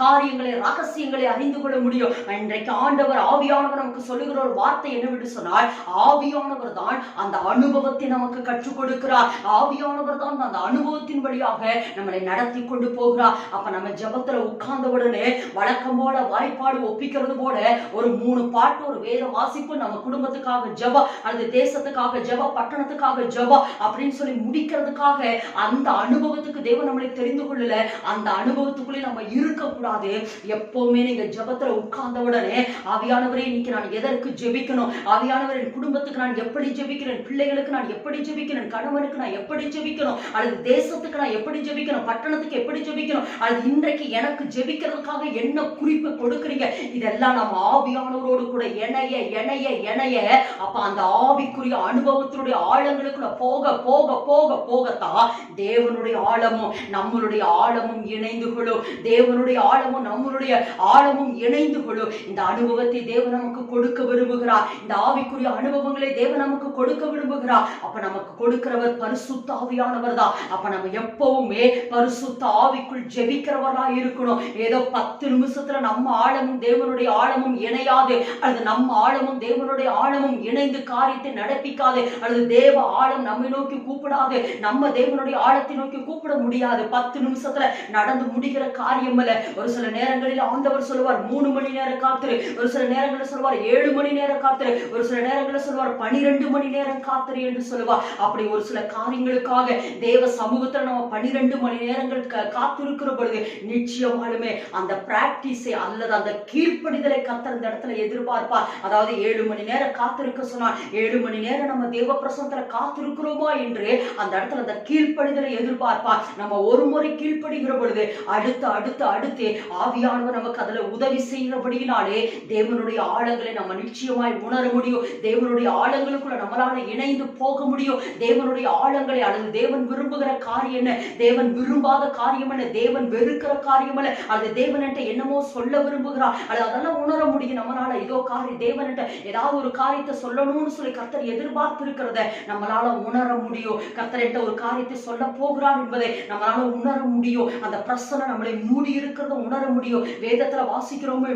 காரியங்களை, ரகசியங்களை அறிந்து கொள்ள முடியும். இன்றைக்கு ஆண்டவர் ஆவியானவர் நமக்கு சொல்லுகிற ஒரு வார்த்தை என்னவென்று சொன்னால், ஆவியானவர் தான் அந்த அனுபவத்தை நமக்கு கற்றுக் கொடுக்கிறார். ஆவியானவர் தான் அந்த அனுபவத்தின் வழியாக நம்மளை நடத்தி கொண்டு போகிறார். அப்ப நம்ம ஜெபத்துல உட்கார்ந்த உடனே வழக்கம் போல வாய்ப்பாடு ஒப்பிக்கிறது போல ஒரு 3 பாட்டு, ஒரு வேத வாசிப்பு, நம்ம குடும்பத்துக்காக ஜெபம், அல்லது தேசத்துக்காக ஜெபம், பட்டணத்துக்காக ஜெபம் அப்படின்னு சொல்லி முடிக்கிறதுக்காக அந்த அனுபவத்துக்கு தேவன் நம்மளை தெரிந்து கொள்ளல. அந்த அனுபவத்துக்குள்ளே நம்ம இருக்கக்கூடாது. எப்பவுமே நீங்க ஜெபத்துல உட்கார்ந்த உடனே, ஆவியானவரே இன்னைக்கு நான் எதற்கு ஜெபிக்கணும், ஆவியானவர் என் குடும்பத்துக்கு நான் எப்படி ஜெபிக்கிறேன், பிள்ளைகளுக்கு நான் எப்படி ஜெபிக்கிறேன், கணவனுக்கு நான் எப்படி ஜெபிக்கணும், அல்லது தேசத்துக்கு நான் எப்படி ஜெபிக்கணும், பட்டணத்துக்கு எப்படி ஜெபிக்கணும், அல்லது இன்றைக்கு எனக்கு ஜெபிக்கிறதுக்காக என்ன குறிப்பு கொடுக்கிறீங்க, இதெல்லாம் நம்ம ஆவியானவரோடு கூட இணைய இணைய இணைய அப்ப அந்த ஆவிக்குரிய அனுபவத்தினுடைய ஆழங்களுக்குள்ள போக போக போக போகத்தான் தேவனுடைய ஆழமும் நம்மளுடைய ஆழமும் இணைந்து கொள்ளும். தேவனுடைய ஆழமும் நம்மளுடைய ஆழமும் இணைந்து கொள்ளும். இந்த அனுபவத்தை தேவன் நமக்கு கொடுக்க விரும்புகிறார். இந்த ஆவிக்குரிய அனுபவங்களை தேவன் நமக்கு கொடுக்க விரும்புகிறார். அப்ப நமக்கு கொடுக்கிறவர் பரிசுத்த ஆவியானவர் தான். அப்ப நம்ம எப்பவுமே பரிசுத்த ஆவிக்குள் ஜெபிக்கிறவரா இருக்கணும். ஏதோ 10 நிமிஷத்துல நம்ம ஆழமும் தேவனுடைய ஆழமும் இணையாது, அல்லது நம்ம ஆழமும் தேவனுடைய ஆழமும் இணைந்து காரியத்தை நடப்பிக்காது, அல்லது தேவ ஆழம் நம்மை நோக்கி கூப்பிடாது, நம்ம தேவனுடைய ஆழத்தை நோக்கி கூப்பிட முடியாது. 10 நிமிஷத்துல நடந்து முடிகிற காரியம் அல்ல. ஒரு சில நேரங்களில் ஆண்டவர் சொல்லுவார் 3 மணி நேரம் காத்திரு, ஒரு சில நேரங்களில் சொல்லுவார் 7 மணி நேரம் காத்திரு, ஒரு சில நேரங்களில் சொல்லுவார் 12 மணி நேரம் காத்திரு என்று சொல்லுவார். அப்படி ஒரு சில காரியங்களுக்காக தேவ சமூகத்துல நம்ம 12 மணி நேரங்கள் காத்திருக்கிற பொழுது நிச்சயமாலுமே அந்த பிராக்டிஸை அல்லது அந்த கீழ்ப்படிதலை கர்த்தர் இந்த இடத்துல எதிர்பார்ப்பார். அதாவது 7 மணி நேரம் காத்திருக்க சொன்னார், 7 மணி நேரம் நம்ம தேவ பிரசன்னத்துல காத்திருக்கிறோமா என்று அந்த இடத்துல அந்த கீழ்ப்படிதலை எதிர்பார்ப்பார். நம்ம ஒரு முறை கீழ்ப்படுகிற பொழுது அடுத்து அடுத்து அடுத்து ஆவியானவர் நமக்கு அதுல உதவி செய்கிறபடியினாலே தேவனுடைய ஆழங்களை நம்ம நிச்சயமாய் உணர முடியும். தேவனுடைய ஆழங்களுக்குள்ள நம்மளால இணைந்து போக முடியும். தேவனுடைய ஆழங்களை, அல்லது தேவன் விரும்புகிற காரியம் என்ன, தேவன் விரும்பாத காரியம் என்ன, தேவன் வெறுக்கிற காரியம் அல்ல, அல்லது தேவன் என்னமோ சொல்ல விரும்புகிறார், அதெல்லாம் உணர முடியும் நம்மளால. இதோ தேவன்கிட்ட ஏதாவது ஒரு காரியத்தை சொல்லணும்னு சொல்லி கர்த்தர் எதிர்பார்த்து இருக்கிறத நம்மளால உணர முடியும். கர்த்தர்கிட்ட ஒரு காரியத்தை சொல்ல போகிறார் என்பதை நம்மளால உணர முடியும். அந்த பிரசன்னம் நம்மளை மூடி இருக்கிறத உணர முடியும். வேதத்துல வாசிக்கிறோமே,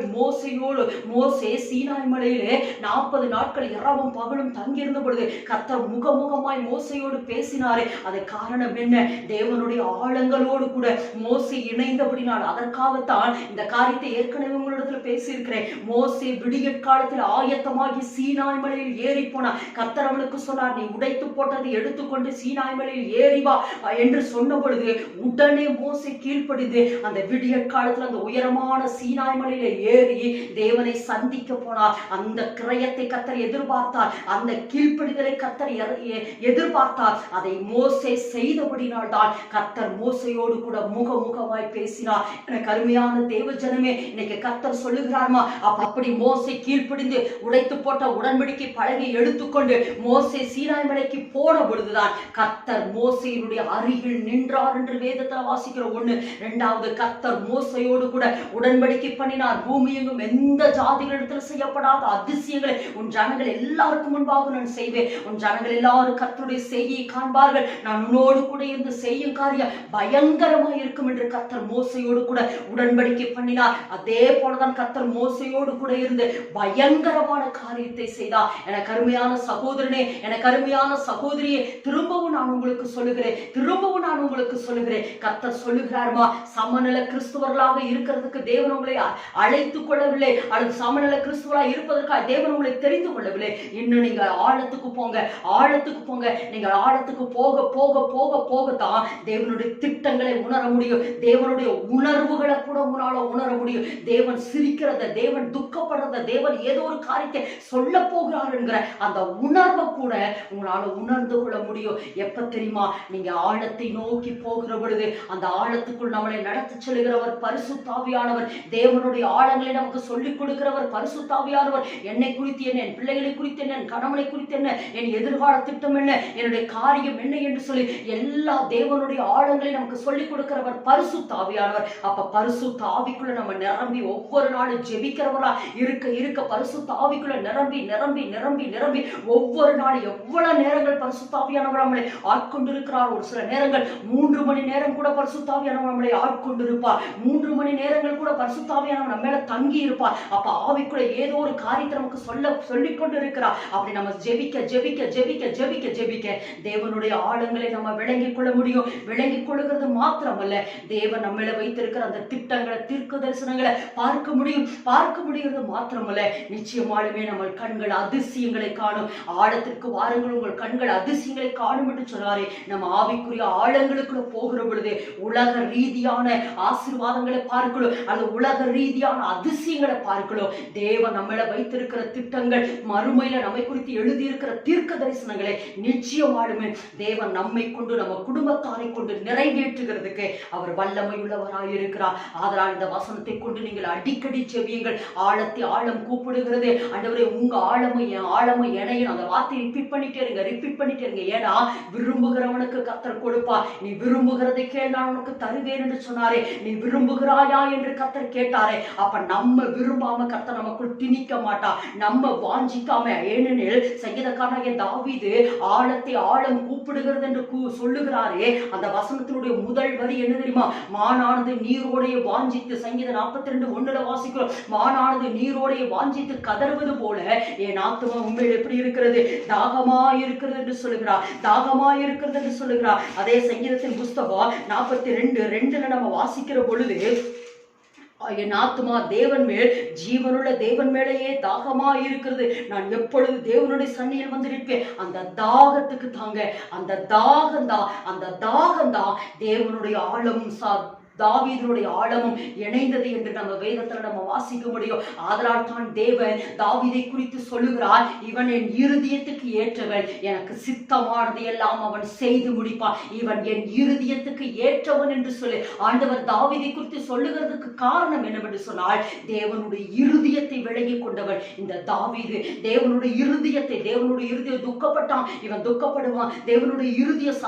மோசே சீனாய் மலையிலே 40 நாட்கள் இரவும் பகலும் தங்கியிருந்த பொழுது கர்த்தர் முகமுகமாய் மோசையோடு பேசினாரே. அது காரணம் என்ன? தேவனுடைய ஆழங்களோடு கூட மோசே இணைந்தபடினால். அதற்காகத்தான் இந்த காரியத்தை ஏற்கனவே உங்களிடத்துல பேசியிருக்கிறேன். மோசே விடியற்காலத்தில் ஆயத்தமாகி சீனாய் மலையில் ஏறி போனார். கர்த்தர் அவனுக்கு சொன்னார், நீ உடைத்து போட்டதை எடுத்துக்கொண்டு சீனாய் மலையில் ஏறி வா என்று சொன்ன பொழுது உடனே மோசே கீழ்ப்படிந்து அந்த விடியற்காலத்தில் அந்த உயரமான சீனாய் மலையில ஏறி தேவனை சந்திக்க போனார். அந்த கிரயத்தை கர்த்தர் எதிர்பார்த்தார், அந்த கீழ்ப்படிதலை கர்த்தர் எதிர்பார்த்தார். அதை மோசே செய்தபடினால் தான் கர்த்தர் மோசையோடு கூட முகமுகமாய் பேசினார். எனக்கு அருமையான தேவ ஜனமே, இன்னைக்கு கர்த்தர் சொல்லுகிறார்மா, அப்படி மோசே கீழ்ப்படிந்து உடைத்து போட்ட உடன்படிக்கை பலகை எடுத்துக்கொண்டு மோசே சீனாய் மலைக்கு போன பொழுதுதான் கர்த்தர் மோசேயினுடைய அருகில் நின்றார் என்று வேதத்துல வாசிக்கிற ஒண்ணு. இரண்டாவது, கர்த்தர் மோசையோடு கூட உடன்படிக்கை பண்ணினார். பூமி எங்கும் எந்த ஜாதிகளிடத்தில் செய்யப்படாத அதிசயங்களை உன் ஜனங்கள் எல்லாருக்கும் முன்பாக நான் செய்வேன். உன் ஜனங்கள் எல்லாரும் கர்த்தருடைய செய்தியை காண்பார்கள். நான் உன்னோடு கூட இருந்து செய்யும் காரியம் பயங்கரமா இருக்கும் என்று கர்த்தர் மோசையோடு கூட உடன்படிக்கை பண்ணினார். அதே போலதான் கர்த்தர் மோசையோடு கூட இருந்து பயங்கரமான காரியத்தை செய்தார். எனக்கு அருமையான சகோதரனே, எனக்கு அருமையான சகோதரியே, திரும்பவும் நான் உங்களுக்கு சொல்லுகிறேன், கர்த்தர் சொல்லுகிறார்மா, சமநல கிறிஸ்துவர்களாக இருக்கிறதுக்கு தேவன் உங்களை அழைத்துக் கொள்ளவில்லை, அல்லது சமநல கிறிஸ்துவராக இருப்பதற்காக தேவன் உங்களை தெரிந்து கொள்ளவில்லை. இன்னும் நீங்க ஆழத்துக்கு போங்க. நீங்கள் ஆழத்துக்கு போக போக போக போகத்தான் தேவனுடைய திட்டங்களை உணர முடியும். தேவனுடைய உணர்வுகளை கூட உங்களால உணர முடியும். தேவன் சிரிக்கிறத, தேவன் துக்கப்படுறத, தேவன் ஏதோ ஒரு காரியத்தை சொல்ல போகிறார் என்கிற அந்த உணர்வை கூட உங்களால உணர்ந்து கொள்ள முடியும். எப்ப தெரியுமா? நீங்க ஆழத்தை நோக்கி போகிற பொழுது அந்த ஆழத்துக்குள் நம்மளை நடத்தி செல்கிறவர் பரிசுத்த ஆவியானவர். தேவனுடைய ஆழங்களை நமக்கு சொல்லிக் கொடுக்கிறவர் பரிசுத்த ஆவியானவர். என்னை குறித்து என்ன, என் பிள்ளைகளை குறித்து என்ன, என் கணவனை குறித்து என்ன, என் எதிர்கால திட்டம் என்ன, என்னுடைய காரியம் என்ன என்று சொல்லி எல்லா தேவனுடைய ஆழங்களை நமக்கு சொல்லிக் கொடுக்கிறவர் பரிசுத்த ஆவியானவர். அப்ப பரிசுத்த ஆவிக்குள்ள நம்ம நிரம்பி ஒவ்வொரு நாளும் ஜெபிக்கிறவரா இருக்க இருக்க பரிசுத்த ஆவிக்குள்ள நிரம்பி நிரம்பி நிரம்பி நிரம்பி ஒவ்வொரு நாளும் எவ்வளவு நேரங்கள் பரிசுத்த ஆவியானவர் நம்மளை ஆட்கொண்டிருக்கிறார். ஒரு சில நேரங்கள் 3 மணி நேரம் கூட பரிசுத்த ஆவியானவர் நம்மளை ஆட்கொண்டிருப்பார். 3 மணி நேரங்கள் கூட பரிசுத்த ஆவியானவர் நம்ம மேல தங்கி இருப்பார். அப்ப ஆவிக்குள்ள ஏதோ ஒரு காரியத்தை நமக்கு சொல்லிக் கொண்டு இருக்கிறார். அப்படி நம்ம ஜெபிக்க ஜெபிக்க ஜெபிக்க ஜெபிக்க ஜெபிக்க தேவனுடைய ஆழங்களை நம்ம விளங்கிக் கொள்ள முடியும். விளங்கிக் கொள்ளுகிறது மாத்திரமல்ல, தேவன் நம்மள வைத்திருக்கிற அந்த திட்டங்களை தீர்க்க தரிசனங்களை பார்க்க முடியும். பார்க்க முடிகிறது மாத்திரமல்ல, நிச்சயமாலுமே நம்ம கண்கள் அதிசயங்களை காணும். ஆழத்திற்கு வாருங்கள், உங்கள் கண்கள் அதிசயங்களை காணும் என்று சொன்னாரே. நம்ம ஆவிக்குரிய ஆழங்களுக்குள்ள போகிற பொழுது உலக ரீதியான ஆசீர்வாதங்களை பார்க்கணும், அது உலக ரீதியான அதிசயங்களை பார்க்கணும். தேவன் நம்மள வைத்திருக்கிற திட்டங்கள், மறுமையில நம்மை குறித்து எழுதியிருக்கிற தீர்க்க தரிசனங்களை நிச்சயமாலுமே தேவன் நம்மை கொண்டு நம்ம குடும்பத்தாரை கொண்டு நிறைவேற்றுகிறதுக்கு அவர் வல்லமை உள்ளவராய் இருக்கிறார். ஆதலால் இந்த வசனத்தை கொண்டு நீங்கள் அடிக்கடி ஜெபியுங்கள். ஆழத்தை ஆழம் கூப்பிடுகிறது. ஆண்டவரே, உங்க ஆழமை என் ஆழமை எனையும் அந்த வார்த்தையை ரிப்பீட் பண்ணிட்டே இருங்க. ஏன்னா விரும்புகிறவனுக்கு கர்த்தர் கொடுப்பா. நீ விரும்புகிறதை கேள், நான் உனக்கு தருவேன் என்று சொன்னாரே. நீ விரும்புகிறாயா என்று கர்த்தர் கேட்டாரே. அப்ப நம்ம விரும்பாம கர்த்தர் நமக்குள் திணிக்க மாட்டா, நம்ம வாஞ்சிக்காம. ஏனெனில் சங்கீதக்காரனாகிய தாவீது ஆழத்தை ஆழம் கூப்பிடுகிறது என்று சொல்லுகிறாரே. அந்த வசனத்தினுடைய முதல் வரி என்ன தெரியுமா? மானானது நீரோடைய வாஞ்சித்து, சங்கீத 42:1 வாசிக்கிறோம். மானானது நீரோடைய வாஞ்சித்து கதறுவது போல என் ஆத்துமா உண்மையில் எப்படி இருக்கிறது? தாகமாய் இருக்கிறது என்று சொல்லுகிறார். தாகமாய் இருக்கிறது என்று சொல்லுகிறார். அதே சங்கீதத்தின் புஸ்தகம் 42:2 நம்ம வாசிக்கிற பொழுது, என் ஆத்துமா தேவன் மேல், ஜீவனுள்ள தேவன் மேலேயே தாகமா இருக்கிறது. நான் எப்பொழுது தேவனுடைய சன்னியில் வந்து நிற்பேன். அந்த தாகத்துக்கு தாங்க, அந்த தாகம்தான் தேவனுடைய ஆழமும் தாவீதுடைய ஆழமும் இணைந்தது என்று நம்ம வேதத்துல நம்ம வாசிக்க முடியும். ஆதலால் தான் தேவன் தாவீதை குறித்து சொல்லுகிறார், இவன் என் இருதயத்துக்கு ஏற்றவன், எனக்கு சித்தமானது எல்லாம் அவன் செய்து முடிப்பான், இவன் என் இருதயத்துக்கு ஏற்றவன் என்று சொல்லி ஆண்டவர் தாவீதை குறித்து சொல்லுகிறதுக்கு காரணம் என்னவென்று சொன்னால், தேவனுடைய இருதயத்தை விளங்கி கொண்டவன் இந்த தாவீது. தேவனுடைய இருதயம் துக்கப்பட்டான், இவன் துக்கப்படுவான். தேவனுடைய இருதயம்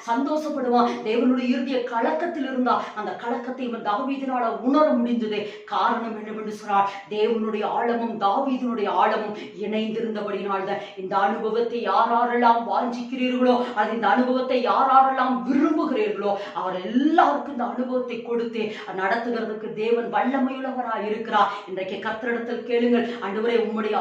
சந்தோஷப்படுவான். தேவனுடைய இருதய கலக்கத்தில் இருந்தான். அந்த கலக்கத்தை இவன் தாவீதினால உணர முடிந்தது. காரணம் என்னவென்று சொன்னால், தேவனுடைய ஆழமும் தாவீதினுடைய ஆழமும் இணைந்திருந்தபடினால்தான். இந்த அனுபவத்தை யாரெல்லாம் வாஞ்சிக்கிறீர்களோ, அது இந்த அனுபவத்தை யாரெல்லாம் விரும்புகிறீர்களோ, அவர் எல்லாருக்கும் இந்த அனுபவத்தை கொடுத்து நடத்துகிறதுக்கு தேவன் வல்லமையுள்ளவராய் இருக்கிறார். இன்றைக்கு கர்த்தரிடத்தில் கேளுங்கள், ஆண்டவரே உம்முடைய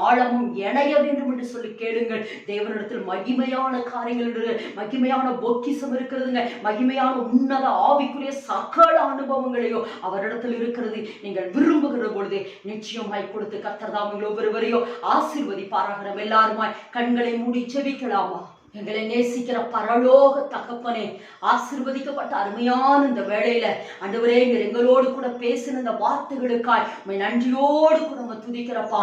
ஆழமும் இணைய வேண்டும் என்று சொல்லி கேளுங்கள். தேவனிடத்தில் மகிமையான காரியங்கள், மகிமையான பொக்கிஷம் இருக்கிறதுங்க. மகிமையான உன்னத ஆவிக்குரிய சகல அனுபவங்களையோ அவரிடத்தில் இருக்கிறது. நீங்கள் விரும்புகிற பொழுது நிச்சயமாய் கொடுத்து கர்த்தர் தாம் ஒவ்வொருவரையும் ஆசீர்வதிப்பாராக. எல்லாருமாய் கண்களை மூடி ஜெபிக்கலாமா? எங்களை நேசிக்கிற பரலோக தகப்பனே, ஆசீர்வதிக்கப்பட்ட அருமையான இந்த வேளையில ஆண்டவரே, நீர் எங்களோடு கூட பேசின இந்த வார்த்தைகளுக்காய் உம்மை நன்றியோடு கூட நம்ம துதிக்கிறப்பா.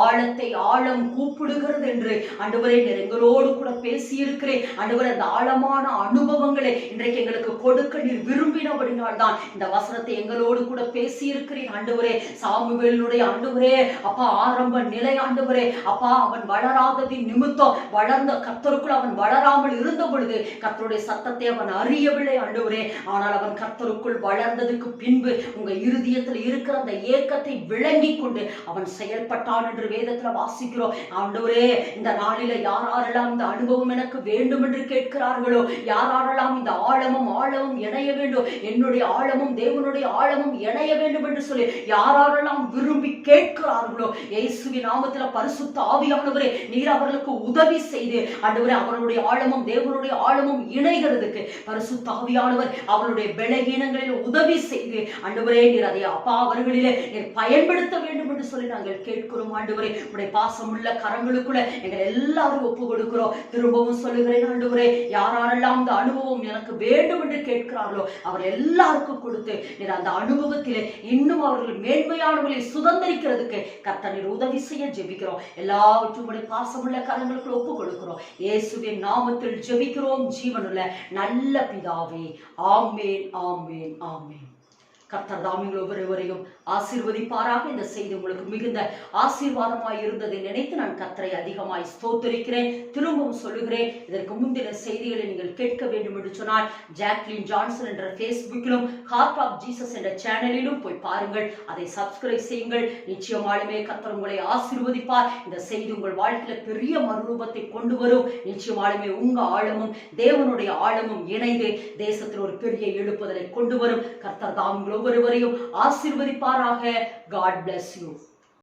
ஆழத்தை ஆழம் கூப்பிடுகிறது என்று ஆண்டவரே நீர் எங்களோடு கூட பேசி இருக்கிறேன். ஆண்டவரே, அந்த ஆழமான அனுபவங்களை இன்றைக்கு எங்களுக்கு கொடுக்க நீர் விரும்பினபடினால் தான் இந்த வசனத்தை எங்களோடு கூட பேசி இருக்கிறேன். ஆண்டவரே, சாமுவேலுடைய ஆண்டவரே அப்பா ஆரம்ப நிலை ஆண்டவரே அப்பா, அவன் வளராததின் நிமித்தம் வளர்ந்த கர்த்தருக்குள் அவன் வளராமல் இருந்த பொழுது கர்த்தருடைய சத்தத்தை அவன் அறியவில்லை ஆண்டவரே. ஆனால் அவன் கர்த்தருக்குள் வளர்ந்ததுக்கு பின்பு உங்க இருதயத்தில் இருக்கிற அந்த ஏக்கத்தை விளங்கி கொண்டு அவன் செயல்பட்டான் என்று வேதத்துல வாசிக்கிறோம். ஆண்டவரே, இந்த நாளில யாரெல்லாம் இந்த அனுபவம் எனக்கு வேண்டும் என்று கேட்கிறார்களோ, யாரெல்லாம் இந்த ஆழமும் இணைய வேண்டும், என்னுடைய ஆழமும் தேவனுடைய ஆழமும் இணைய வேண்டும் என்று சொல்லி யாரெல்லாம் விரும்பி கேட்கிறார்களோ, இயேசுவின் நாமத்துல பரிசுத்த ஆவியானவரே நீர் அவர்களுக்கு உதவி செய்து ஆண்டவரே அவருடைய ஆழமும் தேவனுடைய ஆழமும் இணைகிறதுக்கு பரிசுத்த ஆவியானவர் அவருடைய பலகீனங்களில் உதவி செய்து ஆண்டவரே நீர் அதை அப்பா அவர்களிலே நீர் பயன்படுத்த வேண்டும் என்று சொல்லி நாங்கள் கேட்கிறோம். ஆண்டவரே, உடைய பாசமுள்ள கரங்களுக்குள்ள எங்கள் எல்லாரும் ஒப்பு கொடுக்கிறோம். திரும்பவும் சொல்லுகிறேன் ஆண்டவரே, யாரெல்லாம் இந்த அனுபவம் எனக்கு வேண்டும் என்று கேட்கிறார்களோ அவர் எல்லாருக்கும் கொடுத்து நீர் அந்த அனுபவத்திலே இன்னும் அவர்கள் மேன்மையானவர்களை சுதந்திரிக்கிறதுக்கு கர்த்தர் நீர் உதவி செய்ய ஜெபிக்கிறோம். எல்லாவற்றும் உடைய பாசமுள்ள கரங்களுக்குள்ள ஒப்பு கொடுக்கிறோம். இயேசுவின் நாமத்தில் ஜெபிக்கிறோம் ஜீவனுள்ள நல்ல பிதாவே. ஆமென், ஆமென், ஆமென். கர்த்தர் தாமிகள் ஒவ்வொருவரையும் ஆசீர்வதிப்பாராக. இந்த செய்தி உங்களுக்கு மிகுந்த ஆசீர்வாதமாய் இருந்ததை நினைத்து நான் கர்த்தரை அதிகமாய் ஸ்தோத்திரிக்கிறேன். திரும்பவும் சொல்லுகிறேன், இதற்கு முந்தின செய்திகளை நீங்கள் கேட்க வேண்டும் என்று சொன்னால் ஜாக்லின் ஜான்சன் என்ற பேஸ்புக்கிலும் ஹார்ட் ஆஃப் ஜீசஸ் என்ற சேனலிலும் போய் பாருங்கள், அதை சப்ஸ்கிரைப் செய்யுங்கள். நிச்சயமாலுமே கர்த்தர் உங்களை ஆசீர்வதிப்பார். இந்த செய்தி உங்கள் வாழ்க்கையில பெரிய மறுரூபத்தை கொண்டு வரும். நிச்சயமாலுமே உங்க ஆழமும் தேவனுடைய ஆழமும் இணைந்து தேசத்தில் ஒரு பெரிய எழுப்புதலை கொண்டு வரும். கர்த்தர் தாம் ஒவ்வொருவரையும் ஆசீர்வதிப்பாராக. God bless you.